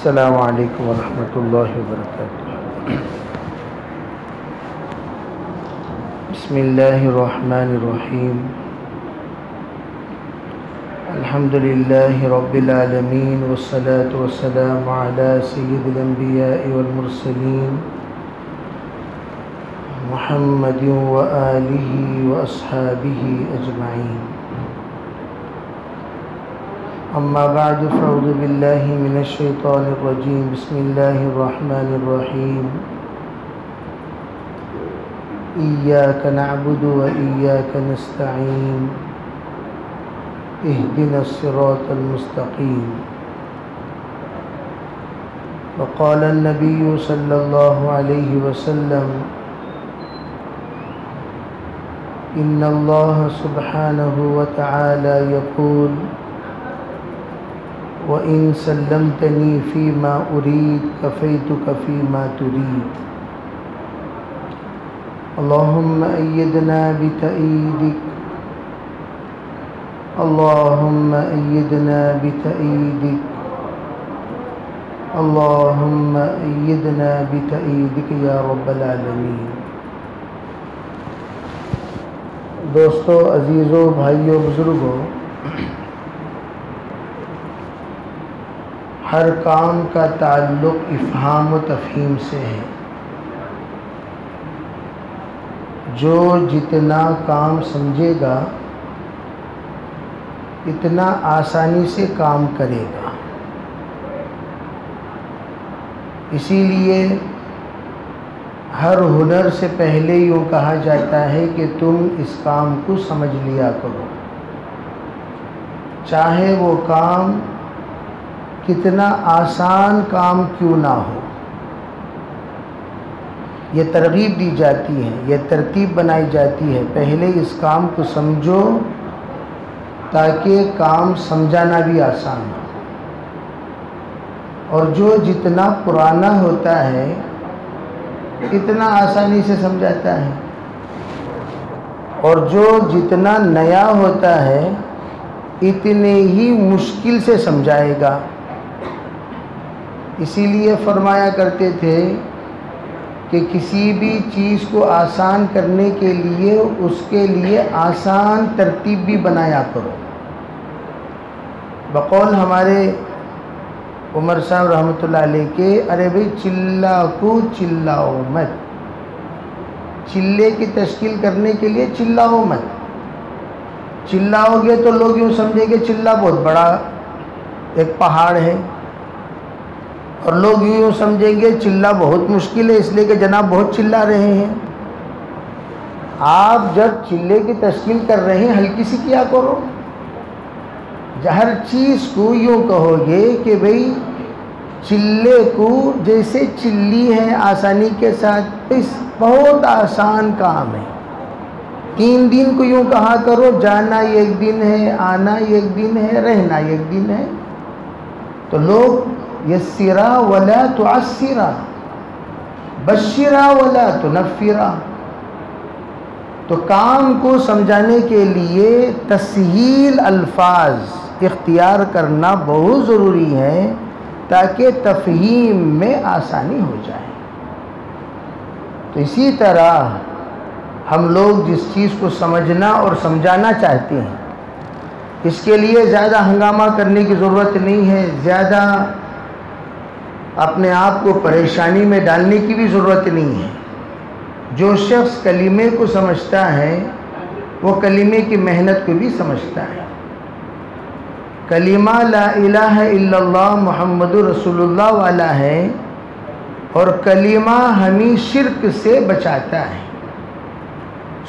السلام علیکم ورحمۃ اللہ وبرکاتہ۔ بسم اللہ الرحمن الرحیم۔ الحمد للہ رب العالمین والصلاة والسلام علی سید الانبیاء والمرسلین محمد وآلہ واصحابہ اجمعین۔ اما بعد فاعوذ باللہ من الشیطان الرجیم۔ بسم اللہ الرحمن الرحیم۔ ایاک نعبد وایاک نستعین اہدنا الصراط المستقیم۔ وقال النبی صلی اللہ علیہ وسلم ان اللہ سبحانہ وتعالی یقول وَإِن سَلَّمْتَنِي فِي مَا أُرِيدُ كَفَيْتُكَ فِي مَا تُرِيدُ۔ اللهم أيدنا بتأييدك، اللهم أيدنا بتأييدك، اللهم أيدنا بتأييدك یا رب العالمین۔ دوستو، عزیزو، بھائیو، بزرگو، ہر کام کا تعلق افہام و تفہیم سے ہے۔ جو جتنا کام سمجھے گا اتنا آسانی سے کام کرے گا۔ اسی لیے ہر ہنر سے پہلے یوں کہا جاتا ہے کہ تم اس کام کو سمجھ لیا کرو، چاہے وہ کام کتنا آسان کام کیوں نہ ہو۔ یہ ترغیب دی جاتی ہے، یہ ترتیب بنائی جاتی ہے، پہلے اس کام کو سمجھو تاکہ کام سمجھانا بھی آسان ہو۔ اور جو جتنا پرانا ہوتا ہے اتنا آسانی سے سمجھاتا ہے، اور جو جتنا نیا ہوتا ہے اتنے ہی مشکل سے سمجھائے گا۔ اسی لیے فرمایا کرتے تھے کہ کسی بھی چیز کو آسان کرنے کے لیے اس کے لیے آسان ترتیب بھی بنایا کرو۔ بقول ہمارے عمر صاحب رحمۃ اللہ علیہ کے، ارے بھئی چلہ کو چلاؤ مت، چلے کی تشکیل کرنے کے لیے چلاؤ مت۔ چلاؤ گے تو لوگ یوں سمجھیں گے چلہ بہت بڑا ایک پہاڑ ہے، اور لوگ یوں سمجھیں گے چلہ بہت مشکل ہے، اس لیے کہ جناب بہت چلا رہے ہیں۔ آپ جب چلے کی تشکیل کر رہے ہیں ہلکی سی کیا کرو۔ ہر چیز کو یوں کہو گے کہ بھئی چلے کو جیسے چلی ہے آسانی کے ساتھ، اس بہت آسان کام ہے۔ 3 دن کو یوں کہا کرو، جانا ایک دن ہے، آنا ایک دن ہے، رہنا ایک دن ہے، تو لوگ یسرا ولا تعسرا، بشرا ولا تنفرا۔ تو کام کو سمجھانے کے لیے تسہیل الفاظ اختیار کرنا بہت ضروری ہے تاکہ تفہیم میں آسانی ہو جائے۔ تو اسی طرح ہم لوگ جس چیز کو سمجھنا اور سمجھانا چاہتے ہیں اس کے لیے زیادہ ہنگامہ کرنے کی ضرورت نہیں ہے، زیادہ اپنے آپ کو پریشانی میں ڈالنے کی بھی ضرورت نہیں ہے۔ جو شخص کلمے کو سمجھتا ہے وہ کلمے کی محنت کو بھی سمجھتا ہے۔ کلمہ لا الہ الا اللہ محمد رسول اللہ والا ہے، اور کلمہ ہمیں شرک سے بچاتا ہے۔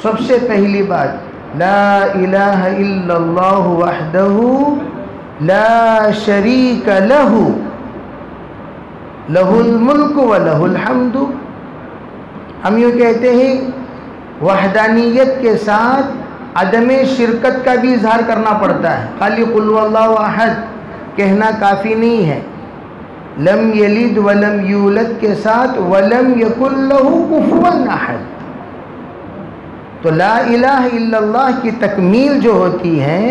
سب سے پہلی بات، لا الہ الا اللہ وحدہ لا شریک لہ لہ الملک و لہ الحمد۔ ہم یوں کہتے ہیں وحدانیت کے ساتھ عدم شرکت کا بھی اظہار کرنا پڑتا ہے۔ خالی قل هو اللہ احد کہنا کافی نہیں ہے، لم یلد ولم یولد کے ساتھ ولم یکن لہ کفوا احد۔ تو لا الہ الا اللہ کی تکمیل جو ہوتی ہے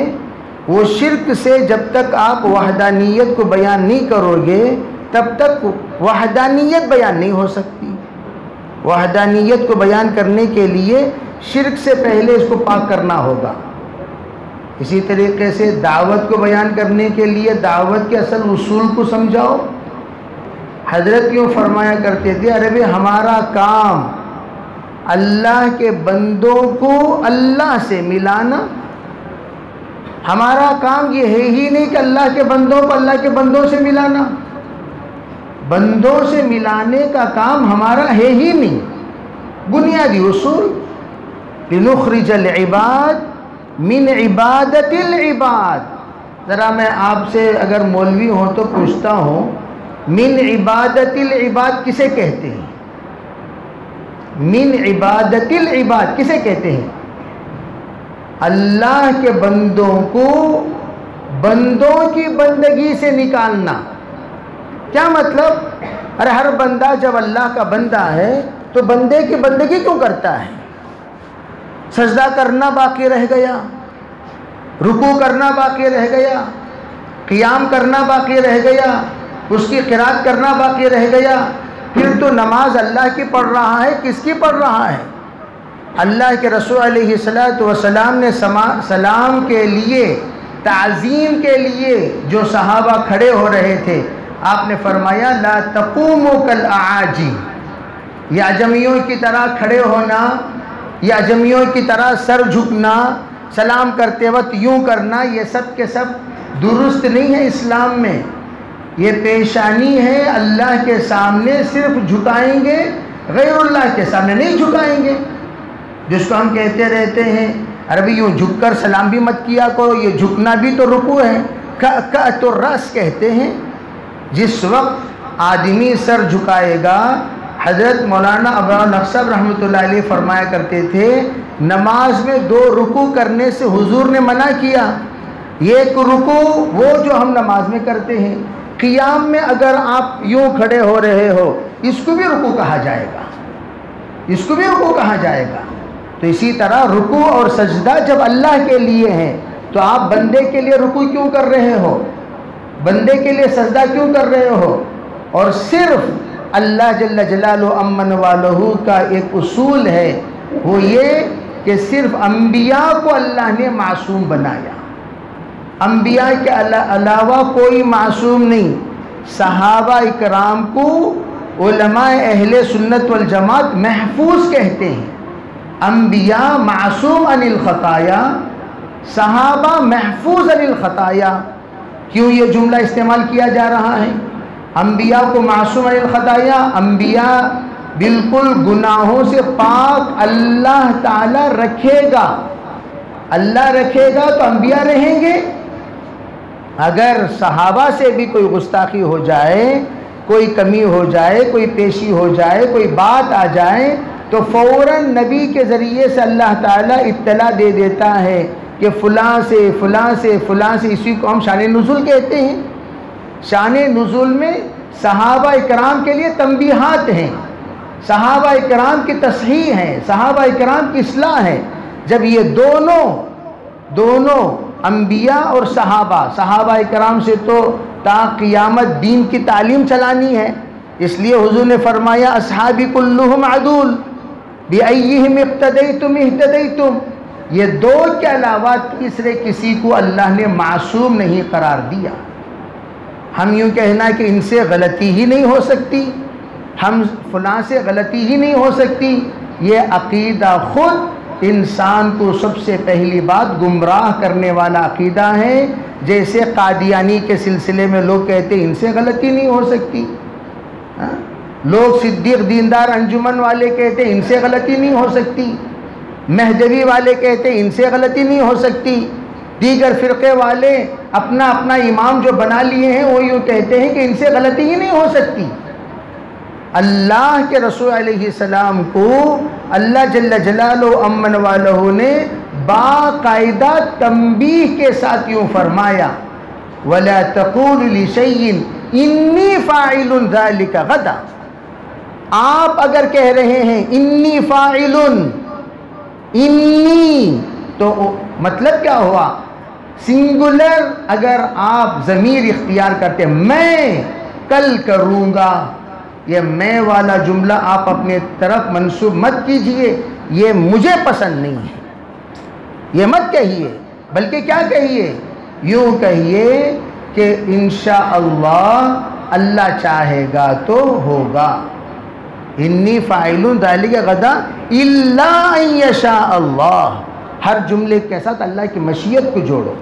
وہ شرک سے جب تک آپ وحدانیت کو بیان نہیں کرو گے تب تک وحدانیت بیان نہیں ہو سکتی۔ وحدانیت کو بیان کرنے کے لیے شرک سے پہلے اس کو پاک کرنا ہوگا۔ اسی طریقے سے دعوت کو بیان کرنے کے لیے دعوت کے اصل اصول کو سمجھاؤ۔ حضرت یوں فرمایا کرتے تھے، ارے بھائی ہمارا کام اللہ کے بندوں کو اللہ سے ملانا، ہمارا کام یہ ہے ہی نہیں کہ اللہ کے بندوں کو اللہ کے بندوں سے ملانا، بندوں سے ملانے کا کام ہمارا ہے ہی نہیں۔ بنیادی اصول، لنخرج العباد من عبادت العباد۔ ذرا میں آپ سے اگر مولوی ہوں تو پوچھتا ہوں، من عبادت العباد کسے کہتے ہیں؟ من عبادت العباد کسے کہتے ہیں؟ اللہ کے بندوں کو بندوں کی بندگی سے نکالنا۔ کیا مطلب؟ ارے ہر بندہ جب اللہ کا بندہ ہے تو بندے کی بندگی کیوں کرتا ہے؟ سجدہ کرنا باقی رہ گیا، رکوع کرنا باقی رہ گیا، قیام کرنا باقی رہ گیا، اس کی قرات کرنا باقی رہ گیا، پھر تو نماز اللہ کی پڑھ رہا ہے، کس کی پڑھ رہا ہے؟ اللہ کے رسول علیہ السلام نے سلام کے لیے، تعظیم کے لیے جو صحابہ کھڑے ہو رہے تھے، آپ نے فرمایا لا تقوموا کالاعاجم، یہ اعجمیوں کی طرح کھڑے ہونا، یہ اعجمیوں کی طرح سر جھکنا، سلام کرتے وقت یوں کرنا، یہ سب کے سب درست نہیں ہے اسلام میں۔ یہ پیشانی ہے اللہ کے سامنے صرف جھکائیں گے، غیر اللہ کے سامنے نہیں جھکائیں گے۔ جس کو ہم کہتے رہتے ہیں عربی یوں جھک کر سلام بھی مت کیا کرو، یہ جھکنا بھی تو رکوع ہے، کأت الرأس کہتے ہیں۔ جس وقت آدمی سر جھکائے گا، حضرت مولانا ابو نقصب رحمۃ اللہ علیہ فرمایا کرتے تھے، نماز میں 2 رکوع کرنے سے حضور نے منع کیا۔ ایک رکوع وہ جو ہم نماز میں کرتے ہیں، قیام میں اگر آپ یوں کھڑے ہو رہے ہو، اس کو بھی رکوع کہا جائے گا، اس کو بھی رکوع کہا جائے گا۔ تو اسی طرح رکوع اور سجدہ جب اللہ کے لیے ہیں تو آپ بندے کے لیے رکوع کیوں کر رہے ہو، بندے کے لیے سجدہ کیوں کر رہے ہو؟ اور صرف اللہ جل جلالہ امن والہ کا ایک اصول ہے، وہ یہ کہ صرف انبیاء کو اللہ نے معصوم بنایا، انبیاء کے علاوہ کوئی معصوم نہیں۔ صحابہ اکرام کو علماء اہل سنت والجماعت محفوظ کہتے ہیں۔ انبیاء معصوم عن الخطایا، صحابہ محفوظ عن الخطایا۔ کیوں یہ جملہ استعمال کیا جا رہا ہے؟ انبیاء کو معصوم عن الخطایا، انبیاء بالکل گناہوں سے پاک اللہ تعالی رکھے گا، اللہ رکھے گا تو انبیاء رہیں گے۔ اگر صحابہ سے بھی کوئی گستاخی ہو جائے، کوئی کمی ہو جائے، کوئی پیشی ہو جائے، کوئی بات آ جائے تو فوراً نبی کے ذریعے سے اللہ تعالیٰ اطلاع دے دیتا ہے کہ فلاں سے فلاں سے فلاں سے۔ اسی کو ہم شان نزول کہتے ہیں۔ شان نزول میں صحابہ اکرام کے لیے تنبیہات ہیں، صحابہ اکرام کی تصحیح ہے، صحابہ اکرام کی اصلاح ہے۔ جب یہ دونوں انبیاء اور صحابہ اکرام سے تو تا قیامت دین کی تعلیم چلانی ہے، اس لیے حضور نے فرمایا اصحابی کلہم عدول بِأَيِّهِمْ اقتدیتم اہتدیتم۔ یہ 2 کے علاوہ تیسرے کسی کو اللہ نے معصوم نہیں قرار دیا۔ ہم یوں کہنا کہ ان سے غلطی ہی نہیں ہو سکتی، ہم فلاں سے غلطی ہی نہیں ہو سکتی، یہ عقیدہ خود انسان کو سب سے پہلی بات گمراہ کرنے والا عقیدہ ہے۔ جیسے قادیانی کے سلسلے میں لوگ کہتے ہیں ان سے غلطی نہیں ہو سکتی، لوگ صدیق دیندار انجمن والے کہتے ہیں ان سے غلطی نہیں ہو سکتی، مہدوی والے کہتے ہیں ان سے غلطی نہیں ہو سکتی، دیگر فرقے والے اپنا اپنا امام جو بنا لیے ہیں وہ یوں کہتے ہیں کہ ان سے غلطی ہی نہیں ہو سکتی۔ اللہ کے رسول علیہ السلام کو اللہ جل جلالہ امن والہ نے باقاعدہ تنبیہ کے ساتھ یوں فرمایا وَلَا تَقُولُ لِشَيْءٍ إِنِّي فَاعِلٌ ذَلِكَ غَدًا۔ آپ اگر کہہ رہے ہیں انی فاعلن، انی تو مطلب کیا ہوا؟ سنگولر اگر آپ ضمیر اختیار کرتے میں، کل کروں گا، یہ میں والا جملہ آپ اپنے طرف منسوب مت کیجئے، یہ مجھے پسند نہیں ہے، یہ مت کہیے، بلکہ کیا کہیے؟ یوں کہیے کہ انشاءاللہ اللہ چاہے گا تو ہوگا، انی فاعل ذلک غدا الا ان یشاء اللہ، ہر جملے کے ساتھ اللہ کی مشیت کو جوڑو۔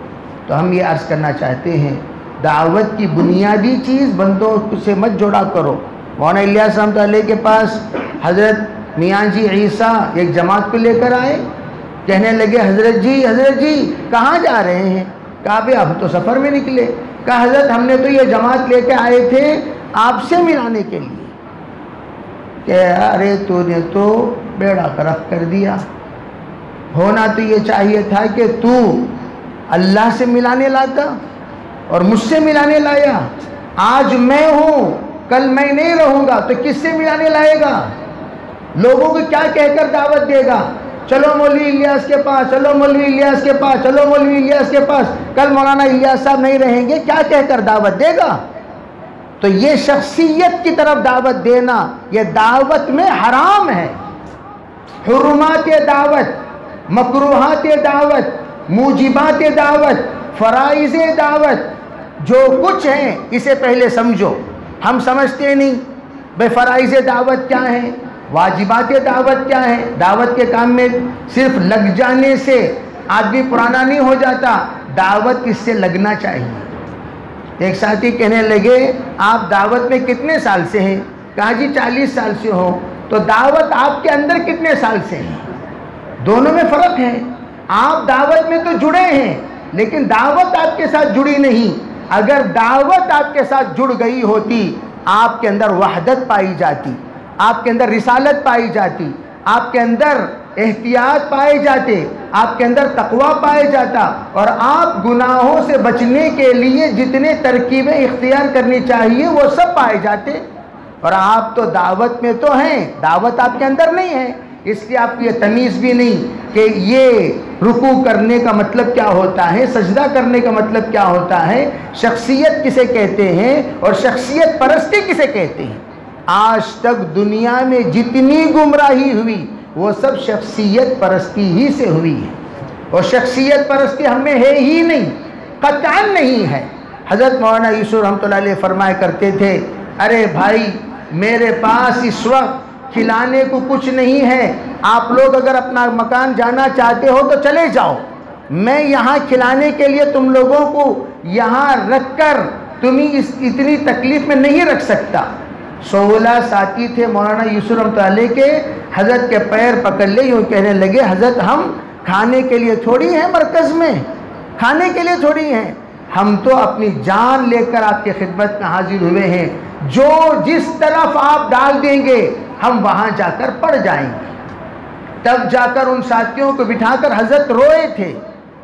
تو ہم یہ عرض کرنا چاہتے ہیں، دعوت کی بنیادی چیز بندوں سے مت جوڑا کرو۔ مولانا الیاس رحمۃ اللہ علیہ کے پاس حضرت میاں جی عیسیٰ ایک جماعت کو لے کر آئے، کہنے لگے حضرت جی کہاں جا رہے ہیں؟ کہا بھئی ہم تو سفر میں نکلے۔ کہا حضرت ہم نے تو یہ جماعت لے کے آئے تھے آپ سے ملانے کے لیے۔ کہ ارے تو نے تو بیڑا غرق کر دیا، ہونا تو یہ چاہیے تھا کہ تو اللہ سے ملانے لاتا اور مجھ سے ملانے لایا۔ آج میں ہوں، کل میں نہیں رہوں گا تو کس سے ملانے لائے گا؟ لوگوں کو کیا کہہ کر دعوت دے گا؟ چلو مولوی الیاس کے پاس، چلو مولوی الیاس کے پاس، چلو مولوی الیاس کے پاس، کل مولانا الیاس صاحب نہیں رہیں گے، کیا کہہ کر دعوت دے گا؟ تو یہ شخصیت کی طرف دعوت دینا یہ دعوت میں حرام ہے۔ حرمات دعوت، مکروہات دعوت، موجبات دعوت، فرائض دعوت جو کچھ ہیں اسے پہلے سمجھو۔ ہم سمجھتے نہیں بھئی فرائض دعوت کیا ہیں، واجبات دعوت کیا ہیں۔ دعوت کے کام میں صرف لگ جانے سے آدمی پرانا نہیں ہو جاتا، دعوت اس سے لگنا چاہیے۔ ایک ساتھی کہنے لگے آپ دعوت میں کتنے سال سے ہیں؟ کہا جی 40 سال سے ہو۔ تو دعوت آپ کے اندر کتنے سال سے ہیں؟ دونوں میں فرق ہے۔ آپ دعوت میں تو جڑے ہیں لیکن دعوت آپ کے ساتھ جڑی نہیں۔ اگر دعوت آپ کے ساتھ جڑ گئی ہوتی آپ کے اندر وحدت پائی جاتی، آپ کے اندر رسالت پائی جاتی، آپ کے اندر احتیاط پائے جاتے، آپ کے اندر تقوی پائے جاتا، اور آپ گناہوں سے بچنے کے لیے جتنے ترکیبیں اختیار کرنی چاہیے وہ سب پائے جاتے۔ اور آپ تو دعوت میں تو ہیں، دعوت آپ کے اندر نہیں ہے، اس لیے آپ کو یہ تمیز بھی نہیں کہ یہ رکوع کرنے کا مطلب کیا ہوتا ہے، سجدہ کرنے کا مطلب کیا ہوتا ہے، شخصیت کسے کہتے ہیں اور شخصیت پرستی کسے کہتے ہیں۔ آج تک دنیا میں جتنی گمراہی ہوئی وہ سب شخصیت پرستی ہی سے ہوئی ہے، اور شخصیت پرستی ہم میں ہے ہی نہیں، قطعاً نہیں ہے۔ حضرت مولانا یوسف رحمۃ اللہ علیہ فرمایا کرتے تھے، ارے بھائی میرے پاس اس وقت کھلانے کو کچھ نہیں ہے، آپ لوگ اگر اپنا مکان جانا چاہتے ہو تو چلے جاؤ، میں یہاں کھلانے کے لیے تم لوگوں کو یہاں رکھ کر تمہیں اتنی تکلیف میں نہیں رکھ سکتا۔ 16 ساتھی تھے مولانا یوسف رحمۃ اللہ علیہ کے، حضرت کے پیر پکڑ لے، یوں کہنے لگے حضرت ہم کھانے کے لیے تھوڑی ہیں مرکز میں، کھانے کے لیے تھوڑی ہیں، ہم تو اپنی جان لے کر آپ کی خدمت میں حاضر ہوئے ہیں، جو جس طرف آپ ڈال دیں گے ہم وہاں جا کر پڑ جائیں گے۔ تب جا کر ان ساتھیوں کو بٹھا کر حضرت روئے تھے،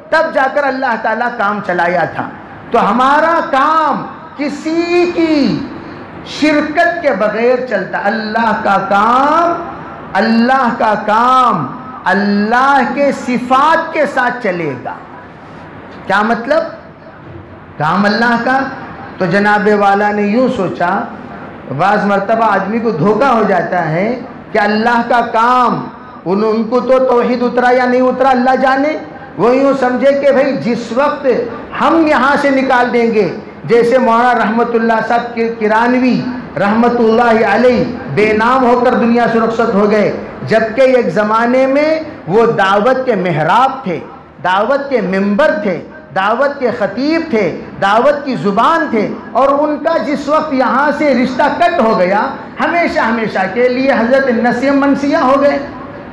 تب جا کر اللہ تعالیٰ کام چلایا تھا۔ تو ہمارا کام کسی کی شرکت کے بغیر چلتا، اللہ کا کام اللہ کے صفات کے ساتھ چلے گا۔ کیا مطلب؟ کام اللہ کا، تو جناب والا نے یوں سوچا، بعض مرتبہ آدمی کو دھوکہ ہو جاتا ہے کہ اللہ کا کام ان کو تو توحید اترا یا نہیں اترا اللہ جانے، وہ یوں سمجھے کہ بھئی جس وقت ہم یہاں سے نکال دیں گے، جیسے مولانا رحمت اللہ صاحب کرانوی رحمت اللہ علیہ بے نام ہو کر دنیا سے رخصت ہو گئے، جبکہ ایک زمانے میں وہ دعوت کے محراب تھے، دعوت کے منبر تھے، دعوت کے خطیب تھے، دعوت کی زبان تھے، اور ان کا جس وقت یہاں سے رشتہ کٹ ہو گیا ہمیشہ کے لیے حضرت نسیم منسیہ ہو گئے،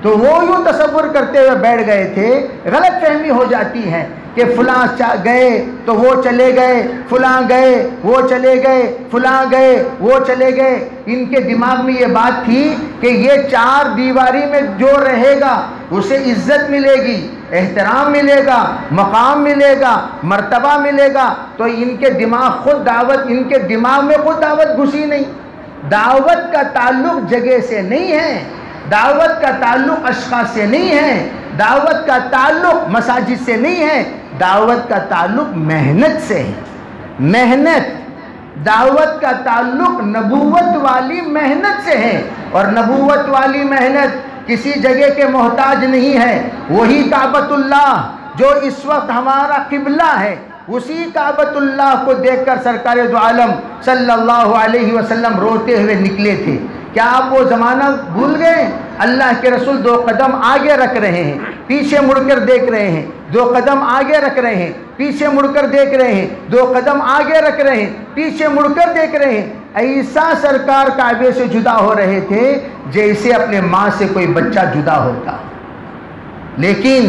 تو وہ یوں تصور کرتے ہوئے بیٹھ گئے تھے۔ غلط فہمی ہو جاتی ہے کہ فلاں گئے تو وہ چلے گئے، فلاں گئے وہ چلے گئے، فلاں گئے وہ چلے گئے۔ ان کے دماغ میں یہ بات تھی کہ یہ چار دیواری میں جو رہے گا اسے عزت ملے گی، احترام ملے گا، مقام ملے گا، مرتبہ ملے گا، تو ان کے دماغ میں خود دعوت گھسی نہیں۔ دعوت کا تعلق جگہ سے نہیں ہے، دعوت کا تعلق اشخاص سے نہیں ہے، دعوت کا تعلق مساجد سے نہیں ہے، دعوت کا تعلق محنت سے ہے۔ محنت دعوت کا تعلق نبوت والی محنت سے ہے، اور نبوت والی محنت کسی جگہ کے محتاج نہیں ہے۔ وہی کعبۃ اللہ جو اس وقت ہمارا قبلہ ہے، اسی کعبۃ اللہ کو دیکھ کر سرکار دو عالم صلی اللہ علیہ وسلم روتے ہوئے نکلے تھے۔ کیا آپ وہ زمانہ بھول گئے؟ اللہ کے رسول 2 قدم آگے رکھ رہے ہیں، پیچھے مڑ کر دیکھ رہے ہیں، 2 قدم آگے رکھ رہے ہیں، پیچھے مڑ کر دیکھ رہے ہیں، 2 قدم آگے رکھ رہے ہیں، پیچھے مڑ کر دیکھ رہے ہیں۔ ایسا سرکار کعبے سے جدا ہو رہے تھے جیسے اپنے ماں سے کوئی بچہ جدا ہوتا۔ لیکن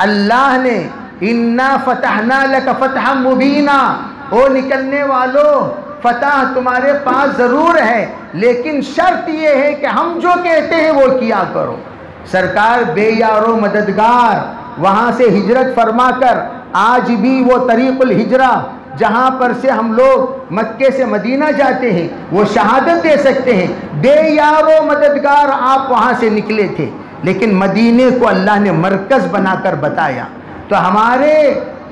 اللہ نے اِنَّا فَتَحْنَا لَكَ فَتْحًا مُبِينًا، او نکلنے والوں، فتح تمہارے پاس ضرور ہے، لیکن شرط یہ ہے کہ ہم جو کہتے ہیں وہ کیا کرو۔ سرکار بے یار و مددگار وہاں سے ہجرت فرما کر آج بھی وہ طریق الہجرہ جہاں پر سے ہم لوگ مکے سے مدینہ جاتے ہیں وہ شہادت دے سکتے ہیں، بے یار و مددگار آپ وہاں سے نکلے تھے، لیکن مدینے کو اللہ نے مرکز بنا کر بتایا۔ تو ہمارے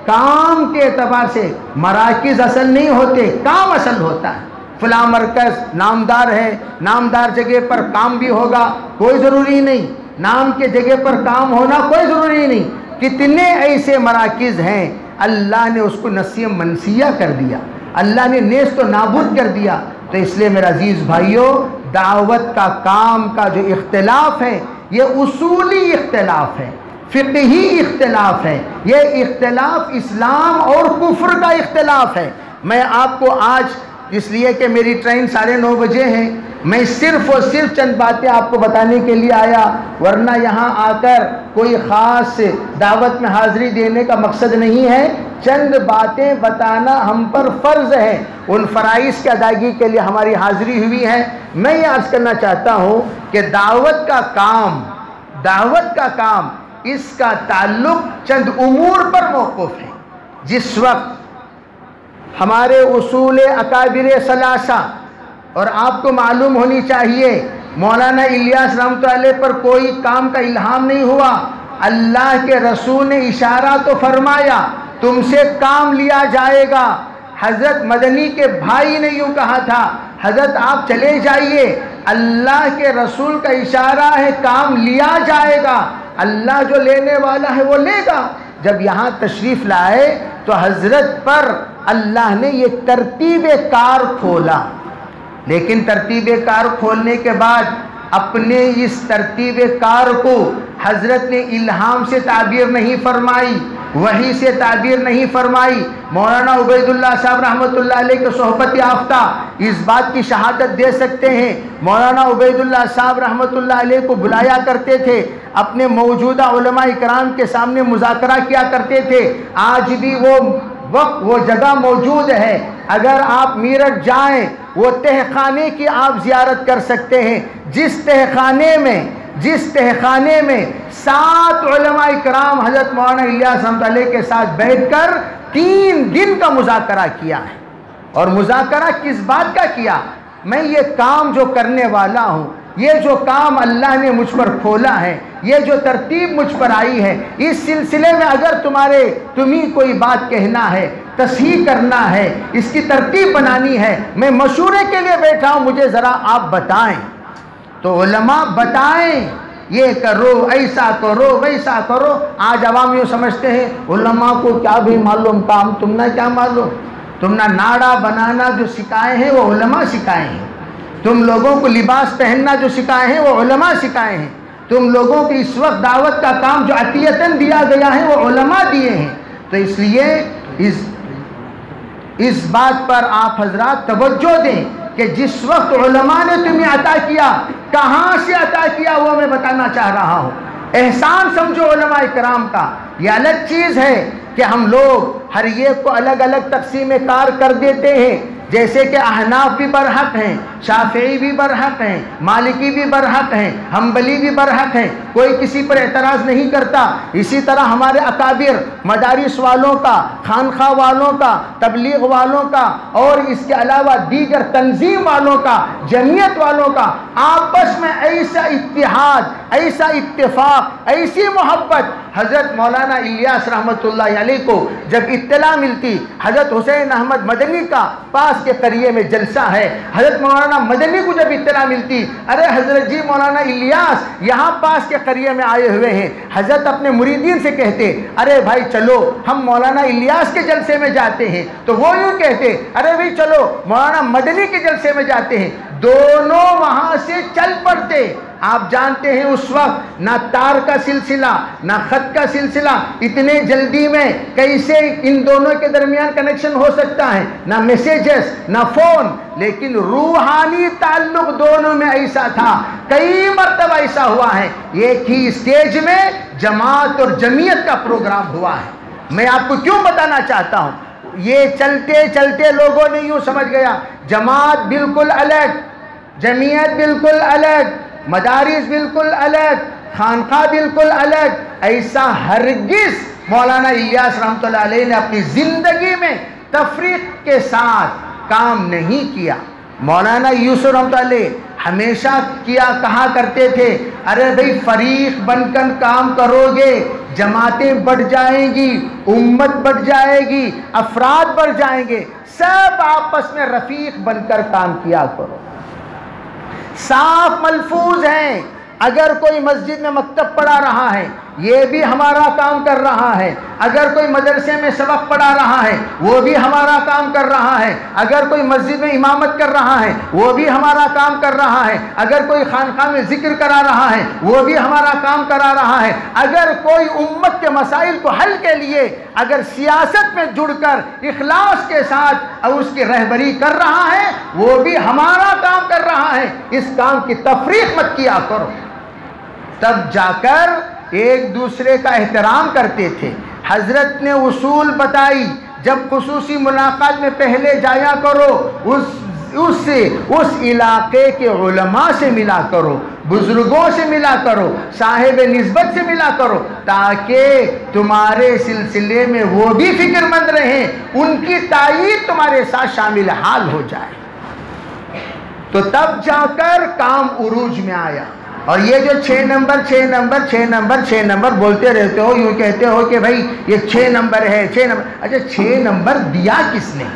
کام کے اعتبار سے مراکز اصل نہیں ہوتے، کام اصل ہوتا ہے۔ فلاں مرکز نامدار ہے، نامدار جگہ پر کام بھی ہوگا، کوئی ضروری نہیں، نام کے جگہ پر کام ہونا کوئی ضروری نہیں۔ کتنے ایسے مراکز ہیں اللہ نے اس کو نسیہ منسیہ کر دیا، اللہ نے نیست و نابود کر دیا۔ تو اس لیے میرا عزیز بھائیوں، دعوت کا کام کا جو اختلاف ہے یہ اصولی اختلاف ہے، فقہی اختلاف ہے، یہ اختلاف اسلام اور کفر کا اختلاف ہے۔ میں آپ کو آج اس لیے کہ میری ٹرین 9:30 بجے ہے، میں صرف اور صرف چند باتیں آپ کو بتانے کے لیے آیا، ورنہ یہاں آ کر کوئی خاص دعوت میں حاضری دینے کا مقصد نہیں ہے۔ چند باتیں بتانا ہم پر فرض ہے، ان فرائض کی ادائیگی کے لیے ہماری حاضری ہوئی ہے۔ میں یہ عرض کرنا چاہتا ہوں کہ دعوت کا کام اس کا تعلق چند امور پر موقوف ہے۔ جس وقت ہمارے اصول اکابر ثلاثہ، اور آپ کو معلوم ہونی چاہیے مولانا الیاس رحمۃ اللہ علیہ پر کوئی کام کا الہام نہیں ہوا، اللہ کے رسول نے اشارہ تو فرمایا تم سے کام لیا جائے گا۔ حضرت مدنی کے بھائی نے یوں کہا تھا، حضرت آپ چلے جائیے، اللہ کے رسول کا اشارہ ہے کام لیا جائے گا، اللہ جو لینے والا ہے وہ لے گا۔ جب یہاں تشریف لائے تو حضرت پر اللہ نے یہ ترتیب کار کھولا، لیکن ترتیب کار کھولنے کے بعد اپنے اس ترتیب کار کو حضرت نے الہام سے تعبیر نہیں فرمائی، وحی سے تعبیر نہیں فرمائی۔ مولانا عبید اللہ صاحب رحمۃ اللہ علیہ کے صحبت یافتہ اس بات کی شہادت دے سکتے ہیں، مولانا عبید اللہ صاحب رحمۃ اللہ علیہ کو بلایا کرتے تھے، اپنے موجودہ علماء اکرام کے سامنے مذاکرہ کیا کرتے تھے۔ آج بھی وہ وقت وہ جگہ موجود ہے، اگر آپ میرٹھ جائیں وہ تہ خانے کی آپ زیارت کر سکتے ہیں، جس تہ خانے میں 7 علماء اکرام حضرت مولانا الیاس رحمۃ اللہ علیہ کے ساتھ بیٹھ کر 3 دن کا مذاکرہ کیا ہے۔ اور مذاکرہ کس بات کا کیا؟ میں یہ کام جو کرنے والا ہوں، یہ جو کام اللہ نے مجھ پر کھولا ہے، یہ جو ترتیب مجھ پر آئی ہے، اس سلسلے میں اگر تمہیں کوئی بات کہنا ہے، تصحیح کرنا ہے، اس کی ترتیب بنانی ہے، میں مشورے کے لیے بیٹھا ہوں، مجھے ذرا آپ بتائیں۔ تو علماء بتائیں، یہ کرو، ایسا کرو، ویسا کرو۔ آج عوام یوں سمجھتے ہیں علماء کو کیا بھی معلوم کام، تم نے کیا معلوم؟ تم نے ناڑا بنانا جو سکھائے ہیں وہ علماء سکھائے ہیں، تم لوگوں کو لباس پہننا جو سکھائے ہیں وہ علماء سکھائے ہیں، تم لوگوں کو اس وقت دعوت کا کام جو عطیتاً دیا گیا ہے وہ علماء دیے ہیں۔ تو اس لیے اس بات پر آپ حضرات توجہ دیں کہ جس وقت علماء نے تمہیں عطا کیا، کہاں سے عطا کیا وہ میں بتانا چاہ رہا ہوں۔ احسان سمجھو علماء کرام کا، یہ الگ چیز ہے کہ ہم لوگ ہر ایک کو الگ الگ تقسیم کار کر دیتے ہیں، جیسے کہ احناف بھی برحق ہیں، شافعی بھی برحق ہیں، مالکی بھی برحق ہیں، حنبلی بھی برحق ہیں، کوئی کسی پر اعتراض نہیں کرتا۔ اسی طرح ہمارے اکابر مدارس والوں کا، خانخواہ والوں کا، تبلیغ والوں کا، اور اس کے علاوہ دیگر تنظیم والوں کا، جمعیت والوں کا آپس میں ایسا اتحاد، ایسا اتفاق، ایسی محبت. حضرت مولانا الیاس رحمۃ اللہ علیہ کو جب اطلاع ملتی حضرت حسین احمد مدنی کا پاس کے قریے میں جلسہ ہے، حضرت مولانا مدنی کو جب اطلاع ملتی، ارے حضرت جی مولانا الیاس یہاں پاس کے قریے میں آئے ہوئے ہیں، حضرت اپنے مریدین سے کہتے ارے بھائی چلو ہم مولانا الیاس کے جلسے میں جاتے ہیں، تو وہ یوں کہتے ارے بھائی چلو مولانا مدنی کے جلسے میں جاتے ہیں. دونوں وہاں سے چل پڑتے. آپ جانتے ہیں اس وقت نہ تار کا سلسلہ نہ خط کا سلسلہ، اتنے جلدی میں کیسے ان دونوں کے درمیان کنیکشن ہو سکتا ہے، نہ میسیجز نہ فون، لیکن روحانی تعلق دونوں میں ایسا تھا. کئی مرتبہ ایسا ہوا ہے ایک ہی اسٹیج میں جماعت اور جمعیت کا پروگرام ہوا ہے. میں آپ کو کیوں بتانا چاہتا ہوں، یہ چلتے چلتے لوگوں نے یوں سمجھ گیا جماعت بالکل الگ، جمعیت بالکل الگ، مدارس بالکل الگ، خانقاہ بالکل الگ. ایسا ہرگز مولانا الیاس رحمۃ اللہ علیہ نے اپنی زندگی میں تفریق کے ساتھ کام نہیں کیا. مولانا یوسف رحمۃ اللہ علیہ ہمیشہ کہا کرتے تھے ارے بھئی فریق بن کر کام کرو گے جماعتیں بڑھ جائیں گی، امت بڑھ جائے گی، افراد بڑھ جائیں گے، سب آپس میں رفیق بن کر کام کیا کرو. صاف ملفوظ ہیں. اگر کوئی مسجد میں مکتب پڑھا رہا ہے یہ بھی ہمارا کام کر رہا ہے، اگر کوئی مدرسے میں سبق پڑھا رہا ہے وہ بھی ہمارا کام کر رہا ہے، اگر کوئی مسجد میں امامت کر رہا ہے وہ بھی ہمارا کام کر رہا ہے، اگر کوئی خانقاہ میں ذکر کرا رہا ہے وہ بھی ہمارا کام کرا رہا ہے، اگر کوئی امت کے مسائل کو حل کے لیے اگر سیاست میں جڑ کر اخلاص کے ساتھ اور اس کی رہبری کر رہا ہے وہ بھی ہمارا کام کر رہا ہے. اس کام کی تفریق مت کیا کرو. تب جا کر ایک دوسرے کا احترام کرتے تھے. حضرت نے اصول بتائی جب خصوصی ملاقات میں پہلے جایا کرو اس علاقے کے علماء سے ملا کرو، بزرگوں سے ملا کرو، صاحب نسبت سے ملا کرو، تاکہ تمہارے سلسلے میں وہ بھی فکر مند رہیں، ان کی تائید تمہارے ساتھ شامل حال ہو جائے. تو تب جا کر کام عروج میں آیا. اور یہ جو 6 نمبر بولتے رہتے ہو، یوں کہتے ہو کہ بھائی یہ 6 نمبر ہے 6 نمبر. اچھا 6 نمبر دیا کس نے؟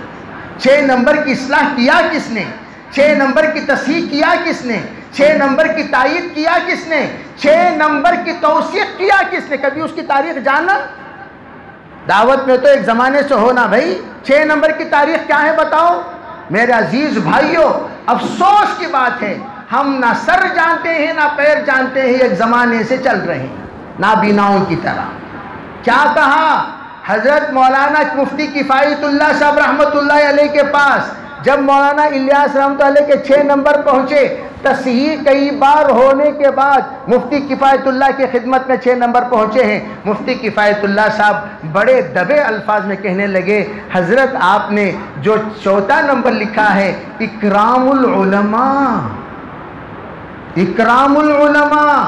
6 نمبر کی اصلاح کیا کس نے؟ 6 نمبر کی تصحیح کیا کس نے؟ 6 نمبر کی تائید کیا کس نے؟ 6 نمبر کی توثیق کیا کس نے؟ کبھی اس کی تاریخ جانا؟ دعوت میں تو ایک زمانے سے ہونا بھائی 6 نمبر کی تاریخ کیا ہے بتاؤ. میرے عزیز بھائیوں افسوس کی بات ہے ہم نہ سر جانتے ہیں نہ پیر جانتے ہیں، ایک زمانے سے چل رہے ہیں نابیناؤں کی طرح. کیا کہا حضرت مولانا مفتی کفایت اللہ صاحب رحمۃ اللہ علیہ کے پاس جب مولانا الیاس رحمۃ اللہ علیہ کے 6 نمبر پہنچے، تصحیح کئی بار ہونے کے بعد مفتی کفایت اللہ کی خدمت میں 6 نمبر پہنچے ہیں. مفتی کفایت اللہ صاحب بڑے دبے الفاظ میں کہنے لگے حضرت آپ نے جو 4 نمبر لکھا ہے اکرام العلماء، اکرام العلماء،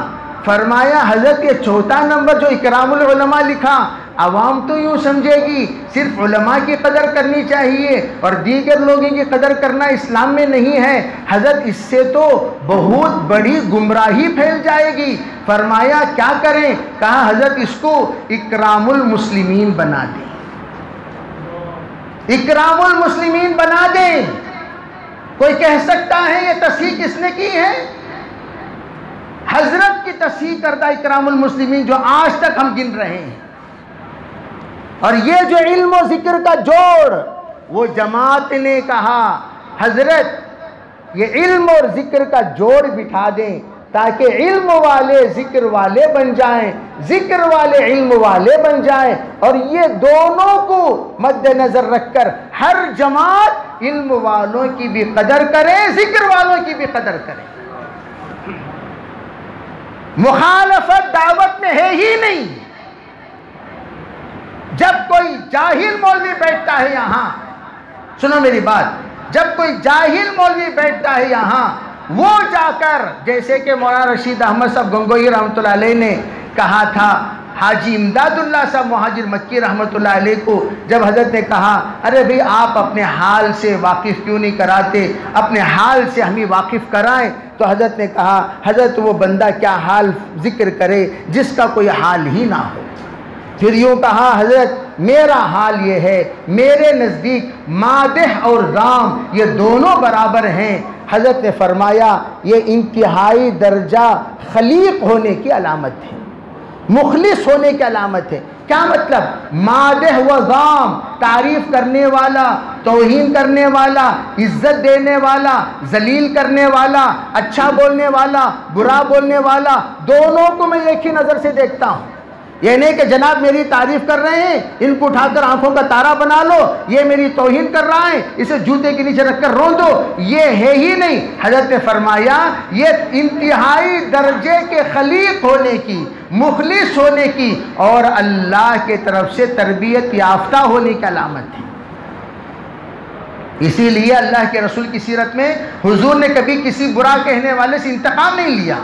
فرمایا حضرت یہ 4 نمبر جو اکرام العلماء لکھا عوام تو یوں سمجھے گی صرف علماء کی قدر کرنی چاہیے اور دیگر لوگوں کی قدر کرنا اسلام میں نہیں ہے. حضرت اس سے تو بہت بڑی گمراہی پھیل جائے گی. فرمایا کیا کریں؟ کہا حضرت اس کو اکرام المسلمین بنا دیں، اکرام المسلمین بنا دیں. کوئی کہہ سکتا ہے یہ تصحیح کس نے کی ہے؟ حضرت کی تصحیح کردہ اکرام المسلمین جو آج تک ہم گن رہے ہیں. اور یہ جو علم و ذکر کا جوڑ وہ جماعت نے کہا حضرت یہ علم اور ذکر کا جوڑ بٹھا دیں تاکہ علم والے ذکر والے بن جائیں، ذکر والے علم والے بن جائیں. اور یہ دونوں کو مد نظر رکھ کر ہر جماعت علم والوں کی بھی قدر کرے، ذکر والوں کی بھی قدر کرے. مخالفت دعوت میں ہے ہی نہیں. جب کوئی جاہل مولوی بیٹھتا ہے یہاں، سنو میری بات، جب کوئی جاہل مولوی بیٹھتا ہے یہاں وہ جا کر جیسے کہ مولانا رشید احمد صاحب گنگوئی رحمۃ اللہ علیہ نے کہا تھا حاجی امداد اللہ صاحب مہاجر مکی رحمۃ اللہ علیہ کو جب حضرت نے کہا ارے بھئی آپ اپنے حال سے واقف کیوں نہیں کراتے، اپنے حال سے ہمیں واقف کرائیں، تو حضرت نے کہا حضرت وہ بندہ کیا حال ذکر کرے جس کا کوئی حال ہی نہ ہو۔ پھر یوں کہا حضرت میرا حال یہ ہے، میرے نزدیک مادح اور رام یہ دونوں برابر ہیں۔ حضرت نے فرمایا یہ انتہائی درجہ خلیق ہونے کی علامت ہے، مخلص ہونے کی علامت ہے۔ کیا مطلب؟ مادح و ذام، تعریف کرنے والا، توہین کرنے والا، عزت دینے والا، ذلیل کرنے والا، اچھا بولنے والا، برا بولنے والا، دونوں کو میں ایک ہی نظر سے دیکھتا ہوں۔ یہ نہیں کہ جناب میری تعریف کر رہے ہیں ان کو اٹھا کر آنکھوں کا تارا بنا لو، یہ میری توہین کر رہا ہے اسے جوتے کے نیچے رکھ کر رون دو، یہ ہے ہی نہیں۔ حضرت نے فرمایا یہ انتہائی درجے کے خلیق ہونے کی، مخلص ہونے کی اور اللہ کے طرف سے تربیت یافتہ ہونے کی علامت ہے۔ اسی لیے اللہ کے رسول کی سیرت میں حضور نے کبھی کسی برا کہنے والے سے انتقام نہیں لیا،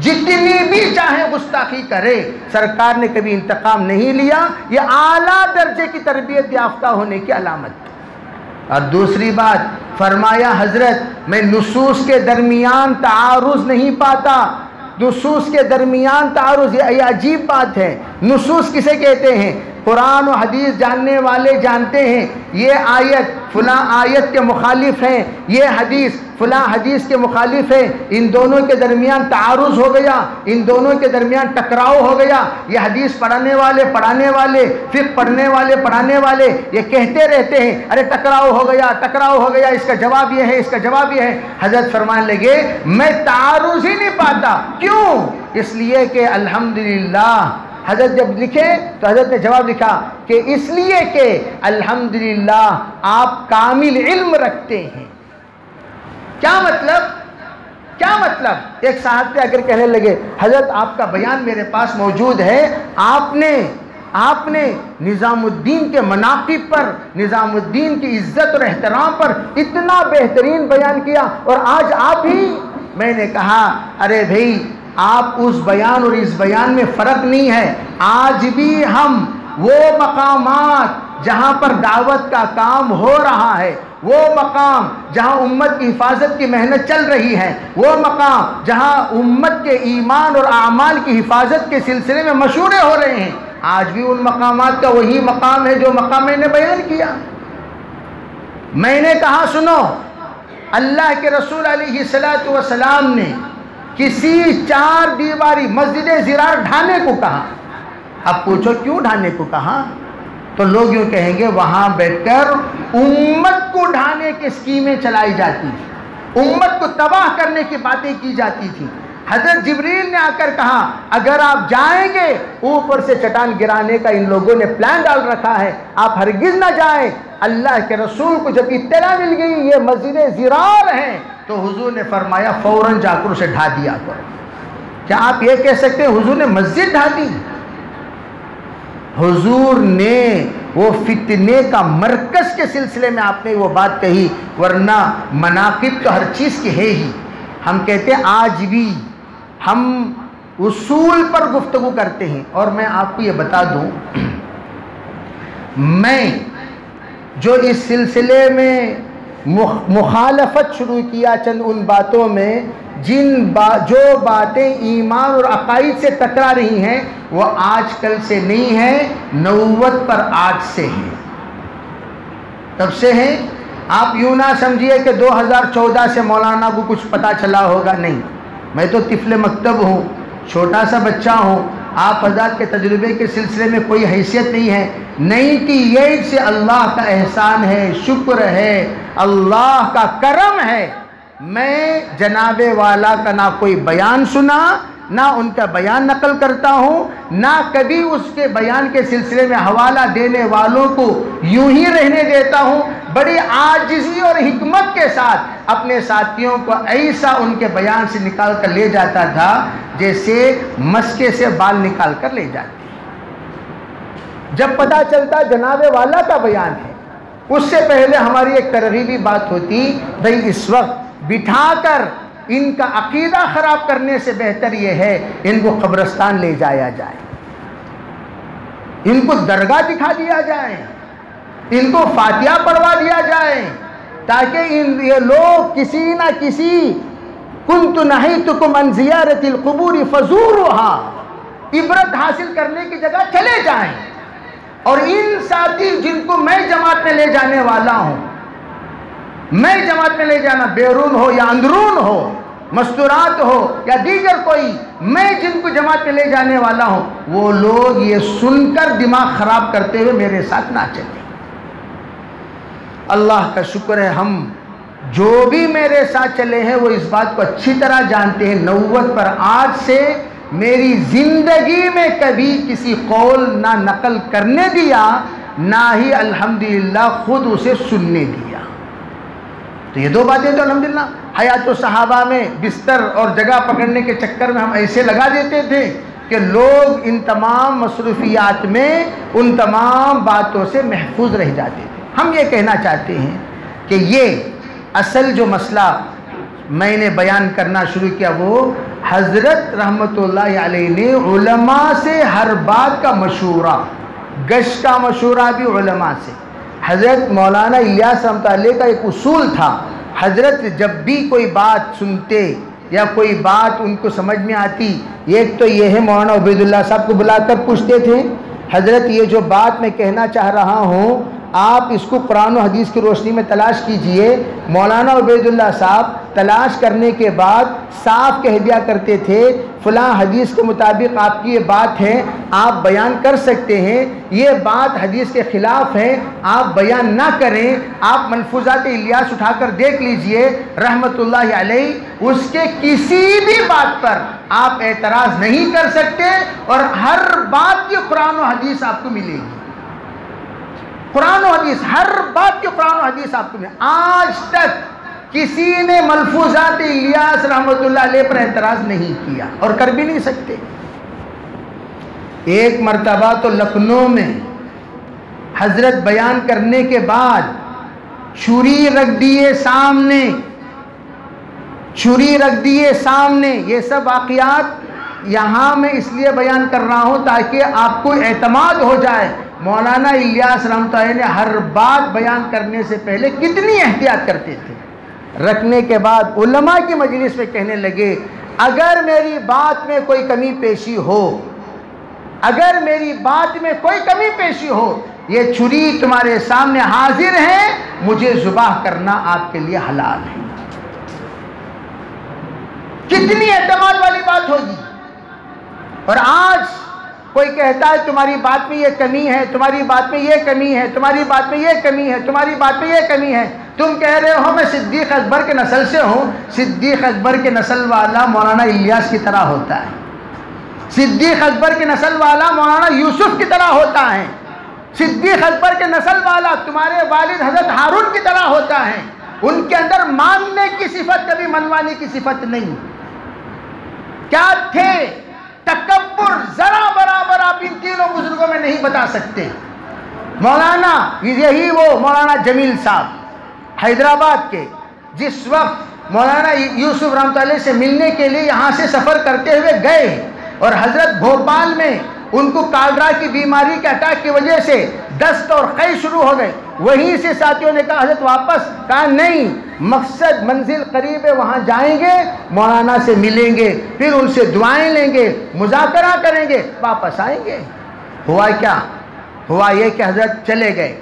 جتنی بھی چاہے گستاخی کرے، سرکار نے کبھی انتقام نہیں لیا۔ یہ اعلیٰ درجے کی تربیت یافتہ ہونے کی علامت۔ اور دوسری بات فرمایا حضرت میں نصوص کے درمیان تعارض نہیں پاتا، نصوص کے درمیان تعارض یہ عجیب بات ہے۔ نصوص کسے کہتے ہیں؟ قرآن و حدیث جاننے والے جانتے ہیں یہ آیت فلاں آیت کے مخالف ہیں، یہ حدیث فلاں حدیث کے مخالف ہے، ان دونوں کے درمیان تعارض ہو گیا، ان دونوں کے درمیان ٹکراؤ ہو گیا۔ یہ حدیث پڑھنے والے فقہ پڑھنے والے پڑھانے والے یہ کہتے رہتے ہیں ارے ٹکراؤ ہو گیا، اس کا جواب یہ ہے، اس کا جواب یہ ہے۔ حضرت فرمانے لگے میں تعارض ہی نہیں پاتا، کیوں؟ اس لیے کہ الحمدللہ حضرت جب لکھے تو حضرت نے جواب لکھا کہ اس لیے کہ الحمدللہ آپ کامل علم رکھتے ہیں۔ کیا مطلب؟ ایک صاحب آ کر کہنے لگے حضرت آپ کا بیان میرے پاس موجود ہے، آپ نے نظام الدین کے مناقب پر، نظام الدین کی عزت اور احترام پر اتنا بہترین بیان کیا اور آج آپ ہی۔ میں نے کہا ارے بھائی آپ اس بیان اور اس بیان میں فرق نہیں ہے، آج بھی ہم وہ مقامات جہاں پر دعوت کا کام ہو رہا ہے، وہ مقام جہاں امت کی حفاظت کی محنت چل رہی ہے، وہ مقام جہاں امت کے ایمان اور اعمال کی حفاظت کے سلسلے میں مشورے ہو رہے ہیں، آج بھی ان مقامات کا وہی مقام ہے جو مقام میں نے بیان کیا۔ میں نے کہا سنو، اللہ کے رسول علیہ السلام نے کسی چار دیواری مسجد زرار ڈھانے کو کہا۔ اب پوچھو کیوں ڈھانے کو کہا؟ تو لوگ یوں کہیں گے وہاں بیٹھ کر امت کو ڈھانے کی اسکیمیں چلائی جاتی تھی، امت کو تباہ کرنے کی باتیں کی جاتی تھی۔ حضرت جبریل نے آ کر کہا اگر آپ جائیں گے اوپر سے چٹان گرانے کا ان لوگوں نے پلان ڈال رکھا ہے، آپ ہرگز نہ جائیں۔ اللہ کے رسول کو جب اطلاع مل گئی یہ مسجد زرار ہیں تو حضور نے فرمایا فوراً جا کر اسے ڈھا دیا کرو۔ کیا آپ یہ کہہ سکتے ہیں حضور نے مسجد ڈھا دی؟ حضور نے وہ فتنے کا مرکز کے سلسلے میں آپ نے وہ بات کہی، ورنہ مناقب تو ہر چیز کی ہے ہی۔ ہم کہتے ہیں آج بھی ہم اصول پر گفتگو کرتے ہیں، اور میں آپ کو یہ بتا دوں میں جو اس سلسلے میں مخالفت شروع کیا چند ان باتوں میں جو باتیں ایمان اور عقائد سے ٹکرا رہی ہیں وہ آج کل سے نہیں ہیں، نوت پر آج سے ہیں۔ تب سے ہیں۔ آپ یوں نہ سمجھیے کہ 2014 سے مولانا کو کچھ پتہ چلا ہوگا، نہیں، میں تو طفل مکتب ہوں، چھوٹا سا بچہ ہوں، آپ حضرات کے تجربے کے سلسلے میں کوئی حیثیت نہیں ہے۔ 98 سے اللہ کا احسان ہے، شکر ہے، اللہ کا کرم ہے، میں جناب والا کا نہ کوئی بیان سنا، نہ ان کا بیان نقل کرتا ہوں، نہ کبھی اس کے بیان کے سلسلے میں حوالہ دینے والوں کو یوں ہی رہنے دیتا ہوں۔ بڑی عاجزی اور حکمت کے ساتھ اپنے ساتھیوں کو ایسا ان کے بیان سے نکال کر لے جاتا تھا جیسے مسکے سے بال نکال کر لے جاتے۔ جب پتہ چلتا جناب والا کا بیان ہے، اس سے پہلے ہماری ایک ترغیبی بات ہوتی بھئی اس وقت بٹھا کر ان کا عقیدہ خراب کرنے سے بہتر یہ ہے ان کو قبرستان لے جایا جائے۔ ان کو درگاہ دکھا دیا جائے، ان کو فاتحہ پڑھوا دیا جائے، تاکہ یہ لوگ کسی نہ کسی کنت نہیتکم عن زیارت القبور فزورها عبرت حاصل کرنے کی جگہ چلے جائیں۔ اور ان ساتھی جن کو میں جماعت میں لے جانے والا ہوں، میں جماعت میں لے جانا، بیرون ہو یا اندرون ہو، مستورات ہو یا دیگر کوئی، میں جن کو جماعت میں لے جانے والا ہوں، وہ لوگ یہ سن کر دماغ خراب کرتے ہوئے میرے ساتھ نہ چلیں۔ اللہ کا شکر ہے ہم جو بھی میرے ساتھ چلے ہیں وہ اس بات کو اچھی طرح جانتے ہیں، 90 پر آج سے میری زندگی میں کبھی کسی قول نہ نقل کرنے دیا، نہ ہی الحمدللہ خود اسے سننے دیا۔ تو یہ دو باتیں تو الحمدللہ حیات الصحابہ میں بستر اور جگہ پکڑنے کے چکر میں ہم ایسے لگا دیتے تھے کہ لوگ ان تمام مصروفیات میں ان تمام باتوں سے محفوظ رہ جاتے تھے۔ ہم یہ کہنا چاہتے ہیں کہ یہ اصل جو مسئلہ میں نے بیان کرنا شروع کیا، وہ حضرت رحمت اللہ علیہ نے علماء سے ہر بات کا مشورہ، گشت کا مشورہ بھی علماء سے۔ حضرت مولانا الیاس رحمۃ اللہ علیہ کا ایک اصول تھا، حضرت جب بھی کوئی بات سنتے یا کوئی بات ان کو سمجھ میں آتی، ایک تو یہ ہے مولانا عبید اللہ صاحب کو بلا کر پوچھتے تھے، حضرت یہ جو بات میں کہنا چاہ رہا ہوں آپ اس کو قرآن و حدیث کی روشنی میں تلاش کیجئے۔ مولانا عبید اللہ صاحب تلاش کرنے کے بعد صاف کہہ دیا کرتے تھے فلاں حدیث کے مطابق آپ کی یہ بات ہے، آپ بیان کر سکتے ہیں، یہ بات حدیث کے خلاف ہے، آپ بیان نہ کریں۔ آپ ملفوظات الیاس اٹھا کر دیکھ لیجئے رحمت اللہ علیہ، اس کے کسی بھی بات پر آپ اعتراض نہیں کر سکتے، اور ہر بات کی قرآن و حدیث آپ کو ملے گی۔ قرآن و حدیث، ہر بات کی قرآن و حدیث آپ کو ملے گی۔ آج تک کسی نے ملفوظات الیاس رحمت اللہ علیہ پر اعتراض نہیں کیا اور کر بھی نہیں سکتے۔ ایک مرتبہ تو لکھنؤ میں حضرت بیان کرنے کے بعد چھری رکھ دیے سامنے، چھری رکھ دیے سامنے۔ یہ سب واقعات یہاں میں اس لیے بیان کر رہا ہوں تاکہ آپ کو اعتماد ہو جائے مولانا الیاس رحمۃ اللہ نے ہر بات بیان کرنے سے پہلے کتنی احتیاط کرتے تھے۔ رکھنے کے بعد علماء کی مجلس میں کہنے لگے اگر میری بات میں کوئی کمی پیشی ہو، اگر میری بات میں کوئی کمی پیشی ہو، یہ چھری تمہارے سامنے حاضر ہے، مجھے ذبح کرنا آپ کے لیے حلال ہے۔ کتنی اعتماد والی بات ہوگی۔ اور آج کوئی کہتا ہے تمہاری بات میں یہ کمی ہے، تمہاری بات میں یہ کمی ہے، تمہاری بات میں یہ کمی ہے، تمہاری بات میں یہ کمی ہے۔ تم کہہ رہے ہو میں صدیق اکبر کے نسل سے ہوں، صدیق اکبر کے نسل والا مولانا الیاس کی طرح ہوتا ہے، صدیق اکبر کے نسل والا مولانا یوسف کی طرح ہوتا ہے، صدیق اکبر کے نسل والا تمہارے والد حضرت ہارون کی طرح ہوتا ہے۔ ان کے اندر ماننے کی صفت، کبھی منوانے کی صفت نہیں۔ کیا تھے؟ تکبر ذرا برابر آپ ان تینوں بزرگوں میں نہیں بتا سکتے۔ مولانا یہی وہ مولانا جمیل صاحب حیدرآباد کے، جس وقت مولانا یوسف رحمۃ اللہ سے ملنے کے لیے یہاں سے سفر کرتے ہوئے گئے، اور حضرت بھوپال میں ان کو کالرا کی بیماری کے اٹیک کی وجہ سے دست اور قے شروع ہو گئے، وہیں سے ساتھیوں نے کہا حضرت واپس، کہا نہیں، مقصد منزل قریب ہے، وہاں جائیں گے، مولانا سے ملیں گے، پھر ان سے دعائیں لیں گے، مذاکرہ کریں گے، واپس آئیں گے۔ ہوا کیا؟ ہوا یہ کہ حضرت چلے گئے،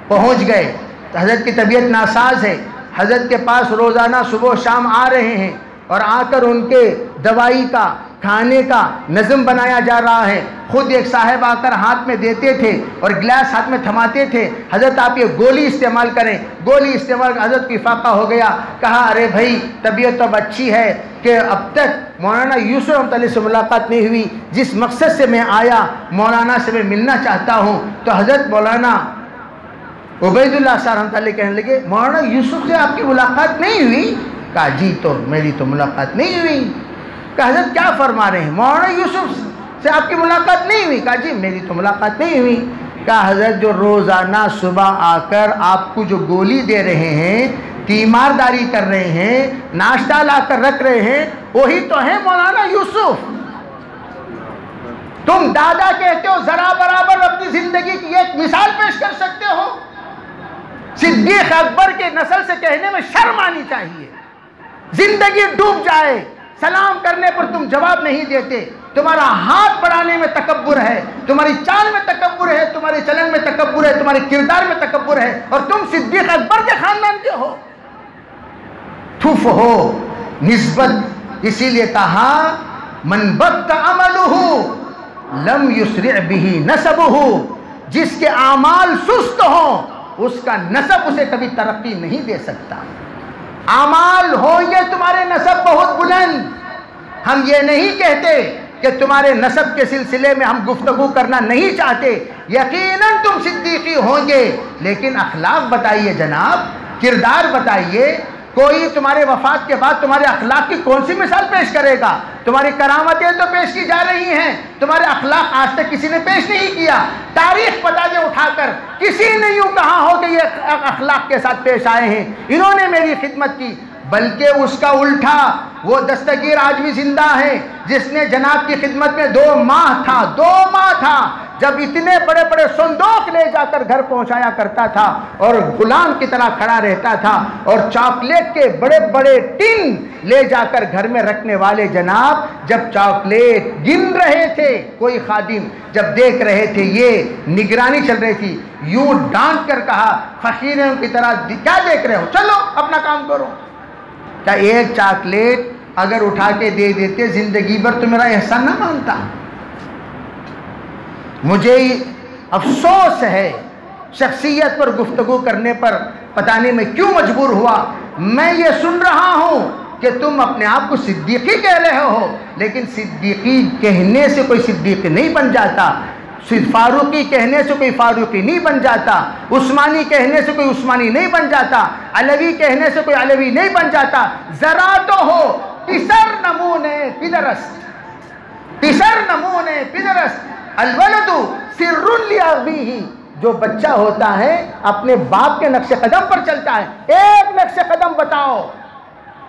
پہنچ گئے، حضرت کی طبیعت ناساز ہے، حضرت کے پاس روزانہ صبح و شام آ رہے ہیں، اور آ کر ان کے دوائی کا، کھانے کا نظم بنایا جا رہا ہے۔ خود ایک صاحب آ کر ہاتھ میں دیتے تھے اور گلاس ہاتھ میں تھماتے تھے، حضرت آپ یہ گولی استعمال کریں، گولی استعمال کر۔ حضرت کو افاقہ ہو گیا، کہا ارے بھائی طبیعت تو اب اچھی ہے کہ اب تک مولانا یوسف رحمۃ اللہ سے ملاقات نہیں ہوئی، جس مقصد سے میں آیا مولانا سے میں ملنا چاہتا ہوں۔ تو حضرت مولانا عبید اللہ صاحب رحمۃ اللہ کہنے لگے مولانا یوسف سے آپ کی ملاقات نہیں ہوئی؟ کہا جی تو میری تو ملاقات نہیں ہوئی۔ کہا حضرت کیا فرما رہے ہیں؟ مولانا یوسف سے آپ کی ملاقات نہیں ہوئی؟ کہا جی میری تو ملاقات نہیں ہوئی۔ کہا حضرت جو روزانہ صبح آ کر آپ کو جو گولی دے رہے ہیں، تیمارداری کر رہے ہیں، ناشتہ لا کر رکھ رہے ہیں، وہی تو ہیں مولانا یوسف۔ تم دادا کہتے ہو، ذرا برابر اپنی زندگی کی ایک مثال پیش کر سکتے ہو؟ صدیق اکبر کے نسل سے کہنے میں شرم آنی چاہیے. زندگی ڈوب جائے، سلام کرنے پر تم جواب نہیں دیتے، تمہارا ہاتھ بڑھانے میں تکبر ہے، تمہاری چال میں تکبر ہے، تمہارے چلن میں تکبر ہے، تمہارے کردار میں تکبر ہے، اور تم صدیق اکبر کے خاندان کے ہو. تھف ہو نسبت. اسی لیے کہا من بط عملہ لم یسرع بہ نسبہ، جس کے اعمال سست ہوں اس کا نسب اسے کبھی ترقی نہیں دے سکتا. اعمال ہوں گے تمہارے نسب بہت بلند. ہم یہ نہیں کہتے کہ تمہارے نسب کے سلسلے میں ہم گفتگو کرنا نہیں چاہتے، یقیناً تم صدیقی ہوں گے، لیکن اخلاق بتائیے جناب، کردار بتائیے. کوئی تمہارے وفات کے بعد تمہارے اخلاق کی کون سی مثال پیش کرے گا؟ تمہاری کرامتیں تو پیش کی جا رہی ہیں، تمہارے اخلاق آج تک کسی نے پیش نہیں کیا. تاریخ بتا دے اٹھا کر، کسی نے یوں کہا ہو کہ یہ اخلاق کے ساتھ پیش آئے ہیں، انہوں نے میری خدمت کی. بلکہ اس کا الٹا، وہ دستگیر آج بھی زندہ ہے جس نے جناب کی خدمت میں 2 ماہ تھا جب اتنے بڑے بڑے صندوق لے جا کر گھر پہنچایا کرتا تھا اور غلام کی طرح کھڑا رہتا تھا، اور چاکلیٹ کے بڑے بڑے ٹن لے جا کر گھر میں رکھنے والے جناب جب چاکلیٹ گن رہے تھے، کوئی خادم جب دیکھ رہے تھے، یہ نگرانی چل رہی تھی، یوں ڈانٹ کر کہا فقیروں کی طرح کیا دیکھ رہے ہو، چلو اپنا کام کرو. کیا ایک چاکلیٹ اگر اٹھا کے دے دیتے زندگی بھر تو میرا احسان نہ مانتا؟ مجھے افسوس ہے شخصیت پر گفتگو کرنے پر، پتہ نہیں میں کیوں مجبور ہوا. میں یہ سن رہا ہوں کہ تم اپنے آپ کو صدیقی کہہ رہے ہو، لیکن صدیقی کہنے سے کوئی صدیقی نہیں بن جاتا، فاروقی کہنے سے کوئی فاروقی نہیں بن جاتا، عثمانی کہنے سے کوئی عثمانی نہیں بن جاتا، علوی کہنے سے کوئی علوی نہیں بن جاتا. ذرا تو ہو پسر نمونے پدرست الولد سر لأبیہ. جو بچہ ہوتا ہے اپنے باپ کے نقش قدم پر چلتا ہے. ایک نقش قدم بتاؤ،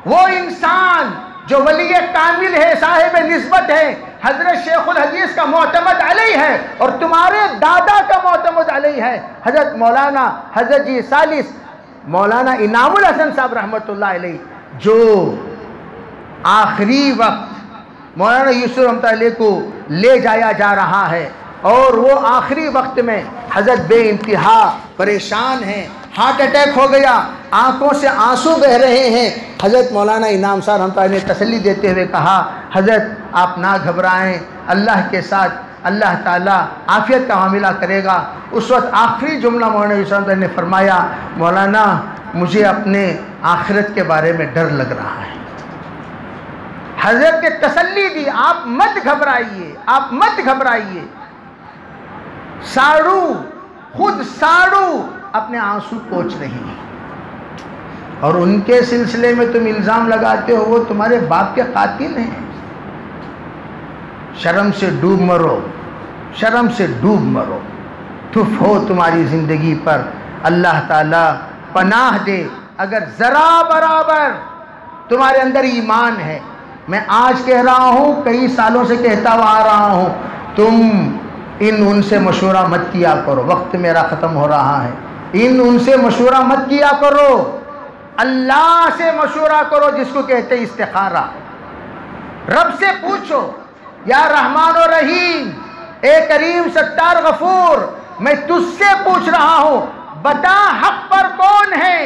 وہ انسان جو ولی کامل ہے، صاحب نسبت ہے، حضرت شیخ الحدیث کا معتمد علیہ ہے، اور تمہارے دادا کا معتمد علیہ ہے حضرت مولانا حضرت جی ثالث مولانا انعام الحسن صاحب رحمۃ اللہ علیہ، جو آخری وقت مولانا یوسف رحمۃ اللہ علیہ کو لے جایا جا رہا ہے، اور وہ آخری وقت میں حضرت بے انتہا پریشان ہیں، ہارٹ اٹیک ہو گیا، آنکھوں سے آنسو بہ رہے ہیں. حضرت مولانا انعام صاحب رحمۃ اللہ نے تسلی دیتے ہوئے کہا حضرت آپ نہ گھبرائیں، اللہ کے ساتھ اللہ تعالیٰ عافیت کا معاملہ کرے گا. اس وقت آخری جملہ مولانا یوسف رحمۃ اللہ نے فرمایا مولانا مجھے اپنے آخرت کے بارے میں ڈر لگ رہا ہے. حضرت نے تسلی دی آپ مت گھبرائیے. خود ساڑو اپنے آنسو پوچھ رہی ہیں، اور ان کے سلسلے میں تم الزام لگاتے ہو وہ تمہارے باپ کے قاتل ہیں. شرم سے ڈوب مرو. تھف ہو تمہاری زندگی پر. اللہ تعالیٰ پناہ دے اگر ذرا برابر تمہارے اندر ایمان ہے. میں آج کہہ رہا ہوں، کئی سالوں سے کہتا ہوا آ رہا ہوں، تم ان سے مشورہ مت کیا کرو. وقت میرا ختم ہو رہا ہے. ان سے مشورہ مت کیا کرو، اللہ سے مشورہ کرو، جس کو کہتے ہیں استخارہ. رب سے پوچھو یا رحمان و رحیم، اے کریم ستار غفور، میں تجھ سے پوچھ رہا ہوں، بتا حق پر کون ہے؟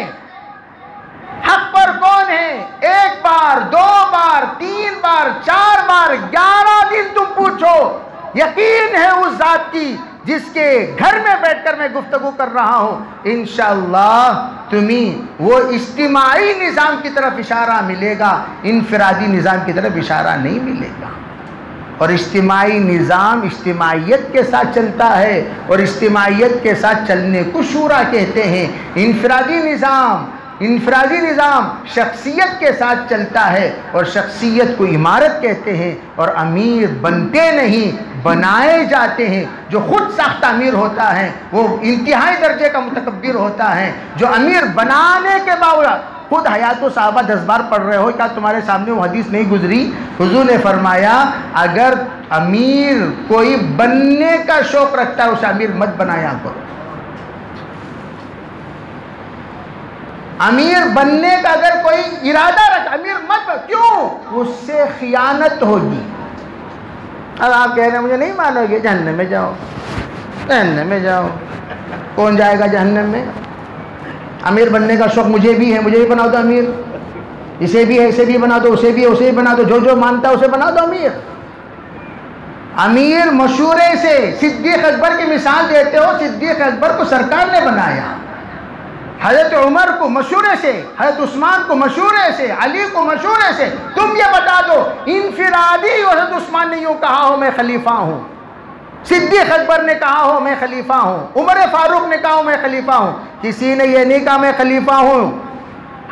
1 بار 2 بار 3 بار 4 بار 11 دن تم پوچھو. یقین ہے اس ذات کی جس کے گھر میں بیٹھ کر میں گفتگو کر رہا ہوں، انشاءاللہ تمہیں وہ اجتماعی نظام کی طرف اشارہ ملے گا، انفرادی نظام کی طرف اشارہ نہیں ملے گا. اور اجتماعی نظام اجتماعیت کے ساتھ چلتا ہے، اور اجتماعیت کے ساتھ چلنے کو شورا کہتے ہیں. انفرادی نظام شخصیت کے ساتھ چلتا ہے، اور شخصیت کو عمارت کہتے ہیں. اور امیر بنتے نہیں بنائے جاتے ہیں. جو خود ساختہ امیر ہوتا ہے وہ انتہائی درجے کا متکبر ہوتا ہے. جو امیر بنانے کے باوجود خود حیات و صحابہ 10 بار پڑھ رہے ہو، کیا تمہارے سامنے وہ حدیث نہیں گزری؟ حضور نے فرمایا اگر امیر کوئی بننے کا شوق رکھتا ہے اسے امیر مت بنایا کرو. امیر بننے کا اگر کوئی ارادہ رکھتا امیر مت، کیوں؟ اس سے خیانت ہوگی. اب آپ کہہ رہے ہیں مجھے نہیں مانو گے، جہنم میں جاؤ، جہنم میں جاؤ. کون جائے گا جہنم میں؟ امیر بننے کا شوق مجھے بھی ہے، مجھے بھی بنا دو امیر. اسے بھی ہے، اسے بھی بنا دو، اسے بھی ہے، اسے بھی بنا دو، جو جو مانتا ہے اسے بنا دو امیر. امیر مشورے سے. صدیق اکبر کی مثال دیتے ہو، صدیق اکبر کو سرکار نے بنایا، حضرت عمر کو مشورے سے، حضرت عثمان کو مشورے سے، علی کو مشورے سے. تم یہ بتا دو انفرادی حضرت عثمان نے یوں کہا ہو میں خلیفہ ہوں، صدیق اکبر نے کہا ہو میں خلیفہ ہوں، عمر فاروق نے کہا ہو میں خلیفہ ہوں، کسی نے یہ نہیں کہا میں خلیفہ ہوں.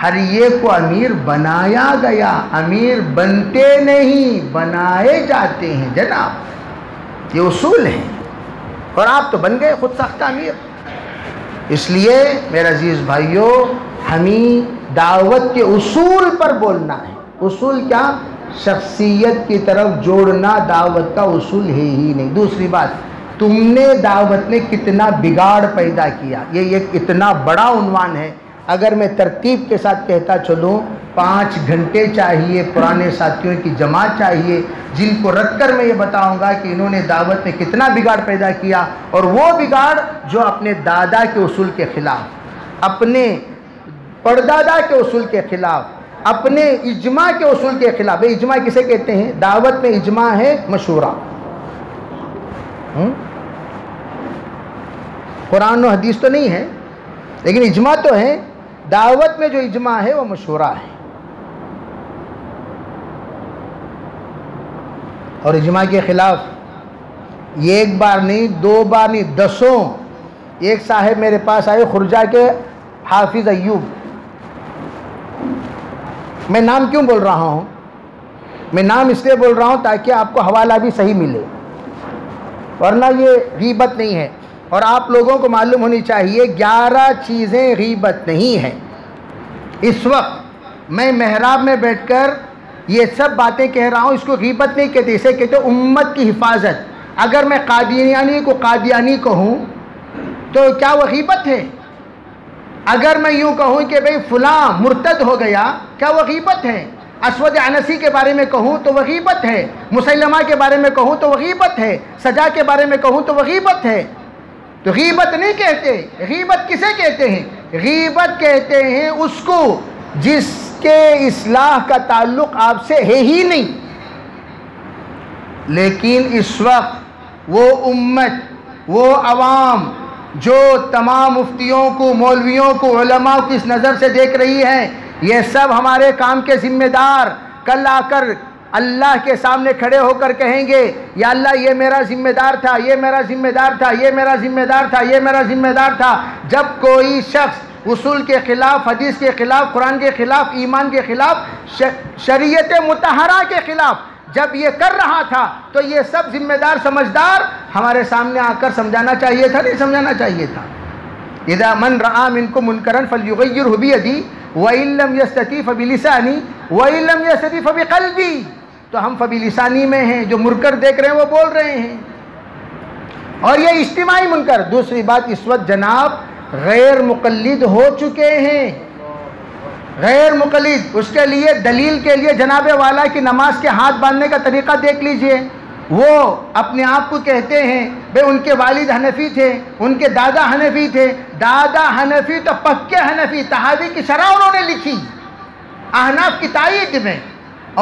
ہر ایک کو امیر بنایا گیا. امیر بنتے نہیں، بنائے جاتے ہیں جناب، یہ اصول ہیں. اور آپ تو بن گئے خود ساختہ امیر. اس لیے میرے عزیز بھائیوں، ہمیں دعوت کے اصول پر بولنا ہے. اصول کیا؟ شخصیت کی طرف جوڑنا دعوت کا اصول ہے ہی نہیں. دوسری بات، تم نے دعوت میں کتنا بگاڑ پیدا کیا، یہ ایک اتنا بڑا عنوان ہے. اگر میں ترتیب کے ساتھ کہتا چلوں، 5 گھنٹے چاہیے پرانے ساتھیوں کی جماعت چاہیے جن کو رکھ کر میں یہ بتاؤں گا کہ انہوں نے دعوت میں کتنا بگاڑ پیدا کیا. اور وہ بگاڑ جو اپنے دادا کے اصول کے خلاف، اپنے پردادا کے اصول کے خلاف، اپنے اجماع کے اصول کے خلاف. اجماع کسے کہتے ہیں؟ دعوت میں اجماع ہے مشورہ. قرآن و حدیث تو نہیں ہے لیکن اجماع تو ہے. دعوت میں جو اجماع ہے وہ مشورہ ہے. اور اجماع کے خلاف یہ ایک بار نہیں، 2 بار نہیں، 10. ایک صاحب میرے پاس آئے خرجہ کے، حافظ ایوب. میں نام کیوں بول رہا ہوں؟ میں نام اس لیے بول رہا ہوں تاکہ آپ کو حوالہ بھی صحیح ملے، ورنہ یہ غیبت نہیں ہے. اور آپ لوگوں کو معلوم ہونی چاہیے 11 چیزیں غیبت نہیں ہیں. اس وقت میں محراب میں بیٹھ کر یہ سب باتیں کہہ رہا ہوں، اس کو غیبت نہیں کہتے، اسے کہتے امت کی حفاظت. اگر میں قادیانی کو قادیانی کہوں تو کیا وہ غیبت ہے؟ اگر میں یوں کہوں کہ بھئی فلاں مرتد ہو گیا، کیا وہ غیبت ہے؟ اسود عنسی کے بارے میں کہوں تو وہ غیبت ہے. مسلمہ کے بارے میں کہوں تو وہ غیبت ہے. سجا کے بارے میں کہوں تو وہ غیبت ہے. تو غیبت نہیں کہتے. غیبت کسے کہتے ہیں؟ غیبت کہتے ہیں اس کو جس کے اصلاح کا تعلق آپ سے ہے ہی نہیں. لیکن اس وقت وہ امت، وہ عوام جو تمام مفتیوں کو، مولویوں کو، علماء کو اس نظر سے دیکھ رہی ہے، یہ سب ہمارے کام کے ذمہ دار کل آ کر اللہ کے سامنے کھڑے ہو کر کہیں گے یا اللہ یہ میرا ذمہ دار تھا، یہ میرا ذمہ دار تھا، یہ میرا ذمہ دار تھا، یہ میرا ذمہ دار تھا. جب کوئی شخص اصول کے خلاف، حدیث کے خلاف، قرآن کے خلاف، ایمان کے خلاف، شریعت مطہرہ کے خلاف جب یہ کر رہا تھا تو یہ سب ذمہ دار سمجھدار ہمارے سامنے آ کر سمجھانا چاہیے تھا، نہیں سمجھانا چاہیے تھا. اذا من رآ منکم منکرا فلیغیرہ بیدی وَإِن لَمْ يَسْتَطِعْ فَبِلِسَانِهِ وَإِن لَمْ يَسْتَطِعْ فَبِقَلْبِهِ. تو ہم فبلسانی میں ہیں، جو منکر دیکھ رہے ہیں وہ بول رہے ہیں، اور یہ اجتماعی منکر. دوسری بات، اس وقت جناب غیر مقلد ہو چکے ہیں. غیر مقلد، اس کے لیے دلیل کے لیے جناب والا کی نماز کے ہاتھ باندھنے کا طریقہ دیکھ لیجئے. وہ اپنے آپ کو کہتے ہیں بھئی ان کے والد حنفی تھے، ان کے دادا حنفی تھے. دادا حنفی تو پکے حنفی، تحاوی کی شرح انہوں نے لکھی احناف کی تائید میں.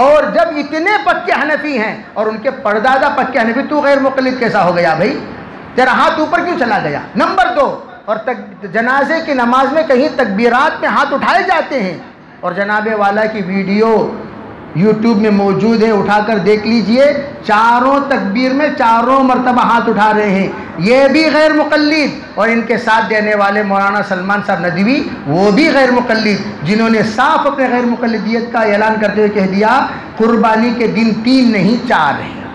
اور جب اتنے پکے حنفی ہیں اور ان کے پردادا پکے حنفی، تو غیر مقلد کیسا ہو گیا بھائی؟ تیرا ہاتھ اوپر کیوں چلا گیا؟ نمبر 2، اور جنازے کی نماز میں کہیں تکبیرات میں ہاتھ اٹھائے جاتے ہیں، اور جناب والا کی ویڈیو یوٹیوب میں موجود ہے، اٹھا کر دیکھ لیجئے. چاروں تکبیر میں 4 مرتبہ ہاتھ اٹھا رہے ہیں. یہ بھی غیر مقلد. اور ان کے ساتھ دینے والے مولانا سلمان صاحب ندوی، وہ بھی غیر مقلد، جنہوں نے صاف اپنے غیر مقلدیت کا اعلان کرتے ہوئے کہہ دیا قربانی کے دن 3 نہیں 4 ہیں.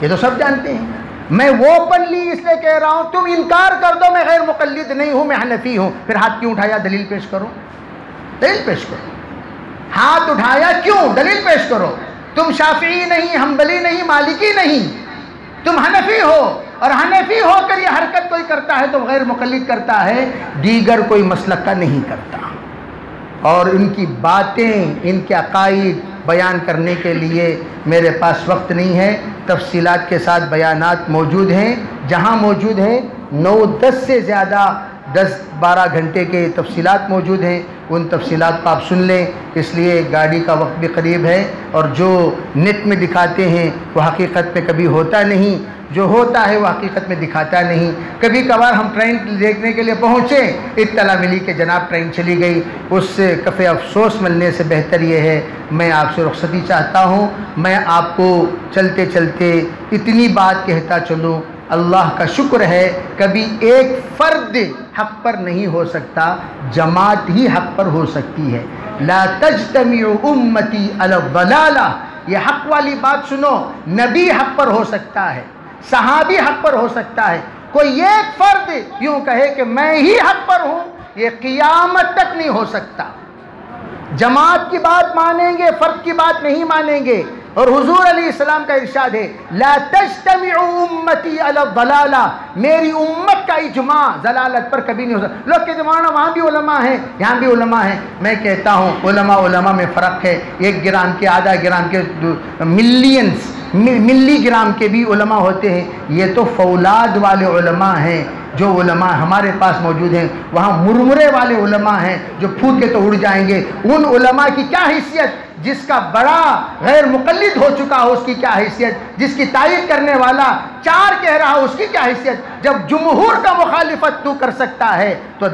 یہ تو سب جانتے ہیں. میں وہ اوپنلی اس لیے کہہ رہا ہوں، تم انکار کر دو میں غیر مقلد نہیں ہوں، میں حنفی ہوں، پھر ہاتھ کیوں اٹھایا؟ دلیل پیش کرو. دلیل پیش کرو. ہاتھ اٹھایا کیوں؟ دلیل پیش کرو. تم شافعی نہیں، حنبلی نہیں، مالکی نہیں، تم حنفی ہو، اور حنفی ہو کر یہ حرکت کوئی کرتا ہے تو غیر مقلد کرتا ہے، دیگر کوئی مسلک کا نہیں کرتا. اور ان کی باتیں، ان کے عقائد بیان کرنے کے لیے میرے پاس وقت نہیں ہے. تفصیلات کے ساتھ بیانات موجود ہیں، جہاں موجود ہیں 9-10 سے زیادہ 10-12 گھنٹے کے تفصیلات موجود ہیں. ان تفصیلات کو آپ سن لیں. اس لیے گاڑی کا وقت بھی قریب ہے، اور جو نیٹ میں دکھاتے ہیں وہ حقیقت میں کبھی ہوتا نہیں، جو ہوتا ہے وہ حقیقت میں دکھاتا نہیں. کبھی کبھار ہم ٹرین دیکھنے کے لیے پہنچے، اطلاع ملی کہ جناب ٹرین چلی گئی. اس سے کفِ افسوس ملنے سے بہتر یہ ہے میں آپ سے رخصتی چاہتا ہوں. میں آپ کو چلتے چلتے اتنی بات کہتا چلوں، اللہ کا شکر ہے کبھی ایک فرد حق پر نہیں ہو سکتا، جماعت ہی حق پر ہو سکتی ہے. لا تجتمع امتی علی الضلالہ، یہ حق والی بات سنو. نبی حق پر ہو سکتا ہے، صحابی حق پر ہو سکتا ہے، کوئی ایک فرد یوں کہے کہ میں ہی حق پر ہوں، یہ قیامت تک نہیں ہو سکتا. جماعت کی بات مانیں گے، فرد کی بات نہیں مانیں گے. اور حضور علیہ السلام کا ارشاد ہے لا تجتمع امتی علی الضلالہ، میری امت کا اجماع ضلالت پر کبھی نہیں ہو سکتا. لوگ کہتے ہیں وہاں بھی علماء ہیں، یہاں بھی علماء ہیں. میں کہتا ہوں علماء میں فرق ہے. 1 گرام کے، آدھا گرام کے، ملی گرام کے بھی علماء ہوتے ہیں. یہ تو فولاد والے علماء ہیں جو علماء ہمارے پاس موجود ہیں. وہاں مرمرے والے علماء ہیں جو پھوٹ کے تو اڑ جائیں گے. ان علماء کی کیا حیثیت؟ جس کا بڑا غیر مقلد ہو چکا ہو اس کی کیا حیثیت؟ جس کی تائید کرنے والا 4 کہہ رہا ہو اس کی کیا حیثیت؟ جب جمہور کا مخالفت تو کر سکتا ہے تو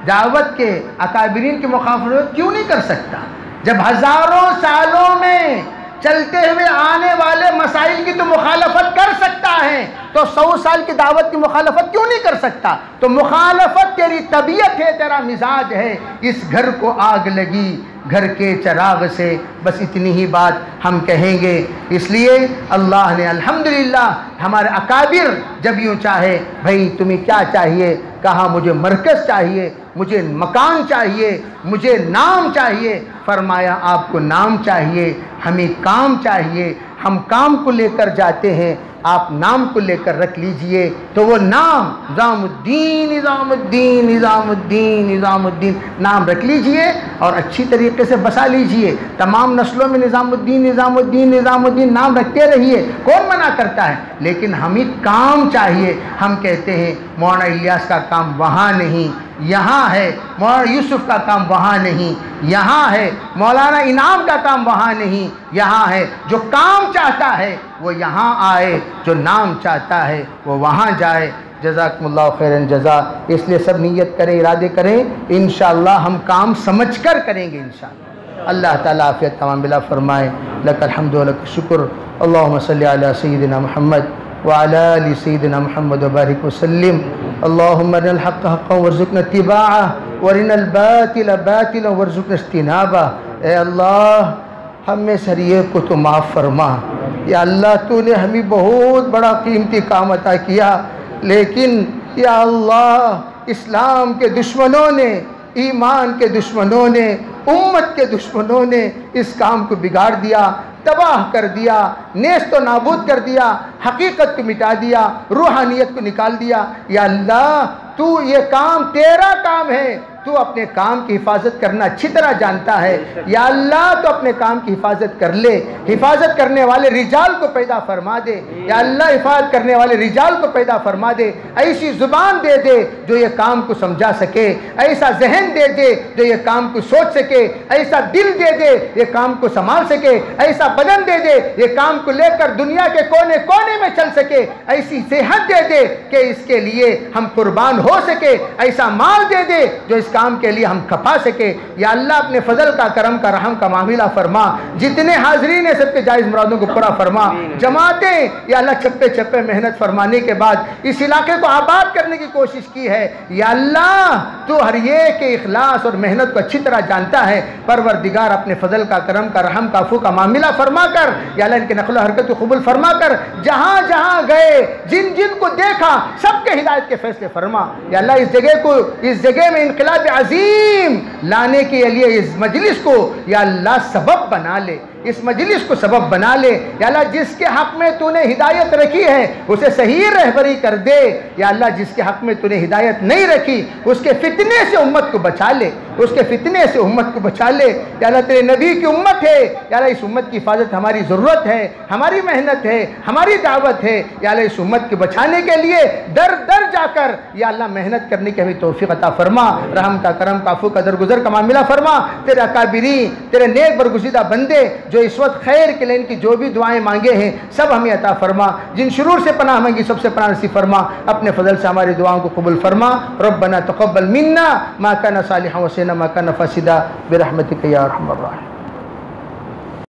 دعوت کے اکابرین کی مخالفت کیوں نہیں کر سکتا؟ جب ہزاروں سالوں میں چلتے ہوئے آنے والے مسائل کی تو مخالفت کر سکتا ہے تو 100 سال کی دعوت کی مخالفت کیوں نہیں کر سکتا؟ تو مخالفت تیری طبیعت ہے، تیرا مزاج ہے. اس گھر کو آگ لگی گھر کے چراغ سے، بس اتنی ہی بات ہم کہیں گے. اس لیے اللہ نے الحمدللہ ہمارے اکابر جب یوں چاہے بھائی تمہیں کیا چاہیے، کہا مجھے مرکز چاہیے، مجھے مکان چاہیے، مجھے نام چاہیے. فرمایا آپ کو نام چاہیے، ہمیں کام چاہیے. ہم کام کو لے کر جاتے ہیں، آپ نام کو لے کر رکھ لیجئے. تو وہ نام نظام الدین نظام الدین نظام الدین نظام الدین نام رکھ لیجئے اور اچھی طریقے سے بسا لیجئے. تمام نسلوں میں نظام الدین نظام الدین نظام الدین نام رکھتے رہیے، کون منع کرتا ہے؟ لیکن ہمیں کام چاہیے. ہم کہتے ہیں مولانا الیاس کا کام وہاں نہیں یہاں ہے، مولانا یوسف کا کام وہاں نہیں یہاں ہے، مولانا انعام کا کام وہاں نہیں یہاں ہے. جو کام چاہتا ہے وہ یہاں آئے، جو نام چاہتا ہے وہ وہاں جائے. جزاکم اللہ خیرن جزا. اس لیے سب نیت کریں، ارادے کریں، انشاءاللہ ہم کام سمجھ کر کریں گے انشاءاللہ. اللہ تعالیٰ عافیت تمام بلا فرمائے. لک الحمد و لک الشکر. اللہم صلی علی سیدنا محمد وعلی آل سیدنا محمد وبارک وسلم. اللہم ارنا الحق حقا وارزقنا اتباعہ وارنا الباطل باطلا وارزقنا اجتنابہ. اے اللہ ہم میں سے ہر ایک کو تو معاف فرما. یا اللہ تو نے ہمیں بہت بڑا قیمتی کام عطا کیا، لیکن یا اللہ اسلام کے دشمنوں نے، ایمان کے دشمنوں نے، امت کے دشمنوں نے اس کام کو بگاڑ دیا، تباہ کر دیا، نیست و نابود کر دیا، حقیقت کو مٹا دیا، روحانیت کو نکال دیا. یا اللہ تو یہ کام تیرا کام ہے، تو اپنے کام کی حفاظت کرنا اچھی طرح جانتا ہے. یا اللہ تو اپنے کام کی حفاظت کر لے، حفاظت کرنے والے رجال کو پیدا فرما دے. یا اللہ حفاظت کرنے والے رجال کو پیدا فرما دے. ایسی زبان دے دے جو یہ کام کو سمجھا سکے، ایسا ذہن دے دے جو یہ کام کو سوچ سکے، ایسا دل دے دے یہ کام کو سنبھال سکے، ایسا بدن دے دے یہ کام کو لے کر دنیا کے کونے کونے میں چل سکے، ایسی صحت دے دے کہ اس کے لیے ہم قربان ہو سکے، ایسا مال دے دے جو اس کام کے لیے ہم کھپا سکے. یا اللہ اپنے فضل کا، کرم کا، رحم کا معاملہ فرما. جتنے حاضرین ہیں سب کے جائز مرادوں کو پورا فرما. جماعتیں یا اللہ چپے چپے محنت فرمانے کے بعد اس علاقے کو آباد کرنے کی کوشش کی ہے. یا اللہ تو ہر ایک کے اخلاص اور محنت کو اچھی طرح جانتا ہے. پروردگار اپنے فضل کا، کرم کا، رحم کا، عفو کا معاملہ فرما کر یا اللہ ان کے نقل و حرکت کو قبول فرما کر جہاں جہاں گئے، جن جن کو دیکھا سب کے ہدایت کے فیصلے فرما. یا اللہ اس جگہ میں انقلاب مطلب عظیم لانے کے لیے اس مجلس کو یا اللہ سبب بنا لے، اس مجلس کو سبب بنا لے یا اللہ، جس کے حق میں تو نے ہدایت رکھی ہے اسے صحیح رہبری کر دے یا اللہ، جس کے حق میں تو نے ہدایت نہیں رکھی اس کے فتنے سے امت کو بچا لے، اس کے فتنے سے امت کو بچا لے یا اللہ، تیرے نبی کی امت ہے یا اللہ، اس امت کی حفاظت ہماری ضرورت ہے، ہماری محنت ہے، ہماری دعوت ہے یا اللہ، اس امت کے بچانے کے لیے در در جا کر یا اللہ محنت کرنے کی ہمیں توفیق عطا فرما، رحم کا، کرم کا، عفو کا، درگزر کا معاملہ فرما، تیرے اکابرین، تیرے نیک برگزیدہ بندے جو اس وقت خیر کے لیے ان کی جو بھی دعائیں مانگے ہیں سب ہمیں عطا فرما، جن شرور سے پناہ مانگی سب سے پناہ نصیب فرما، اپنے فضل سے ہماری دعاؤں کو قبول فرما، ربنا تقبل منا ما كان صالحا وسينا ما كان فاسدا برحمتك يا ارحم الراحمين.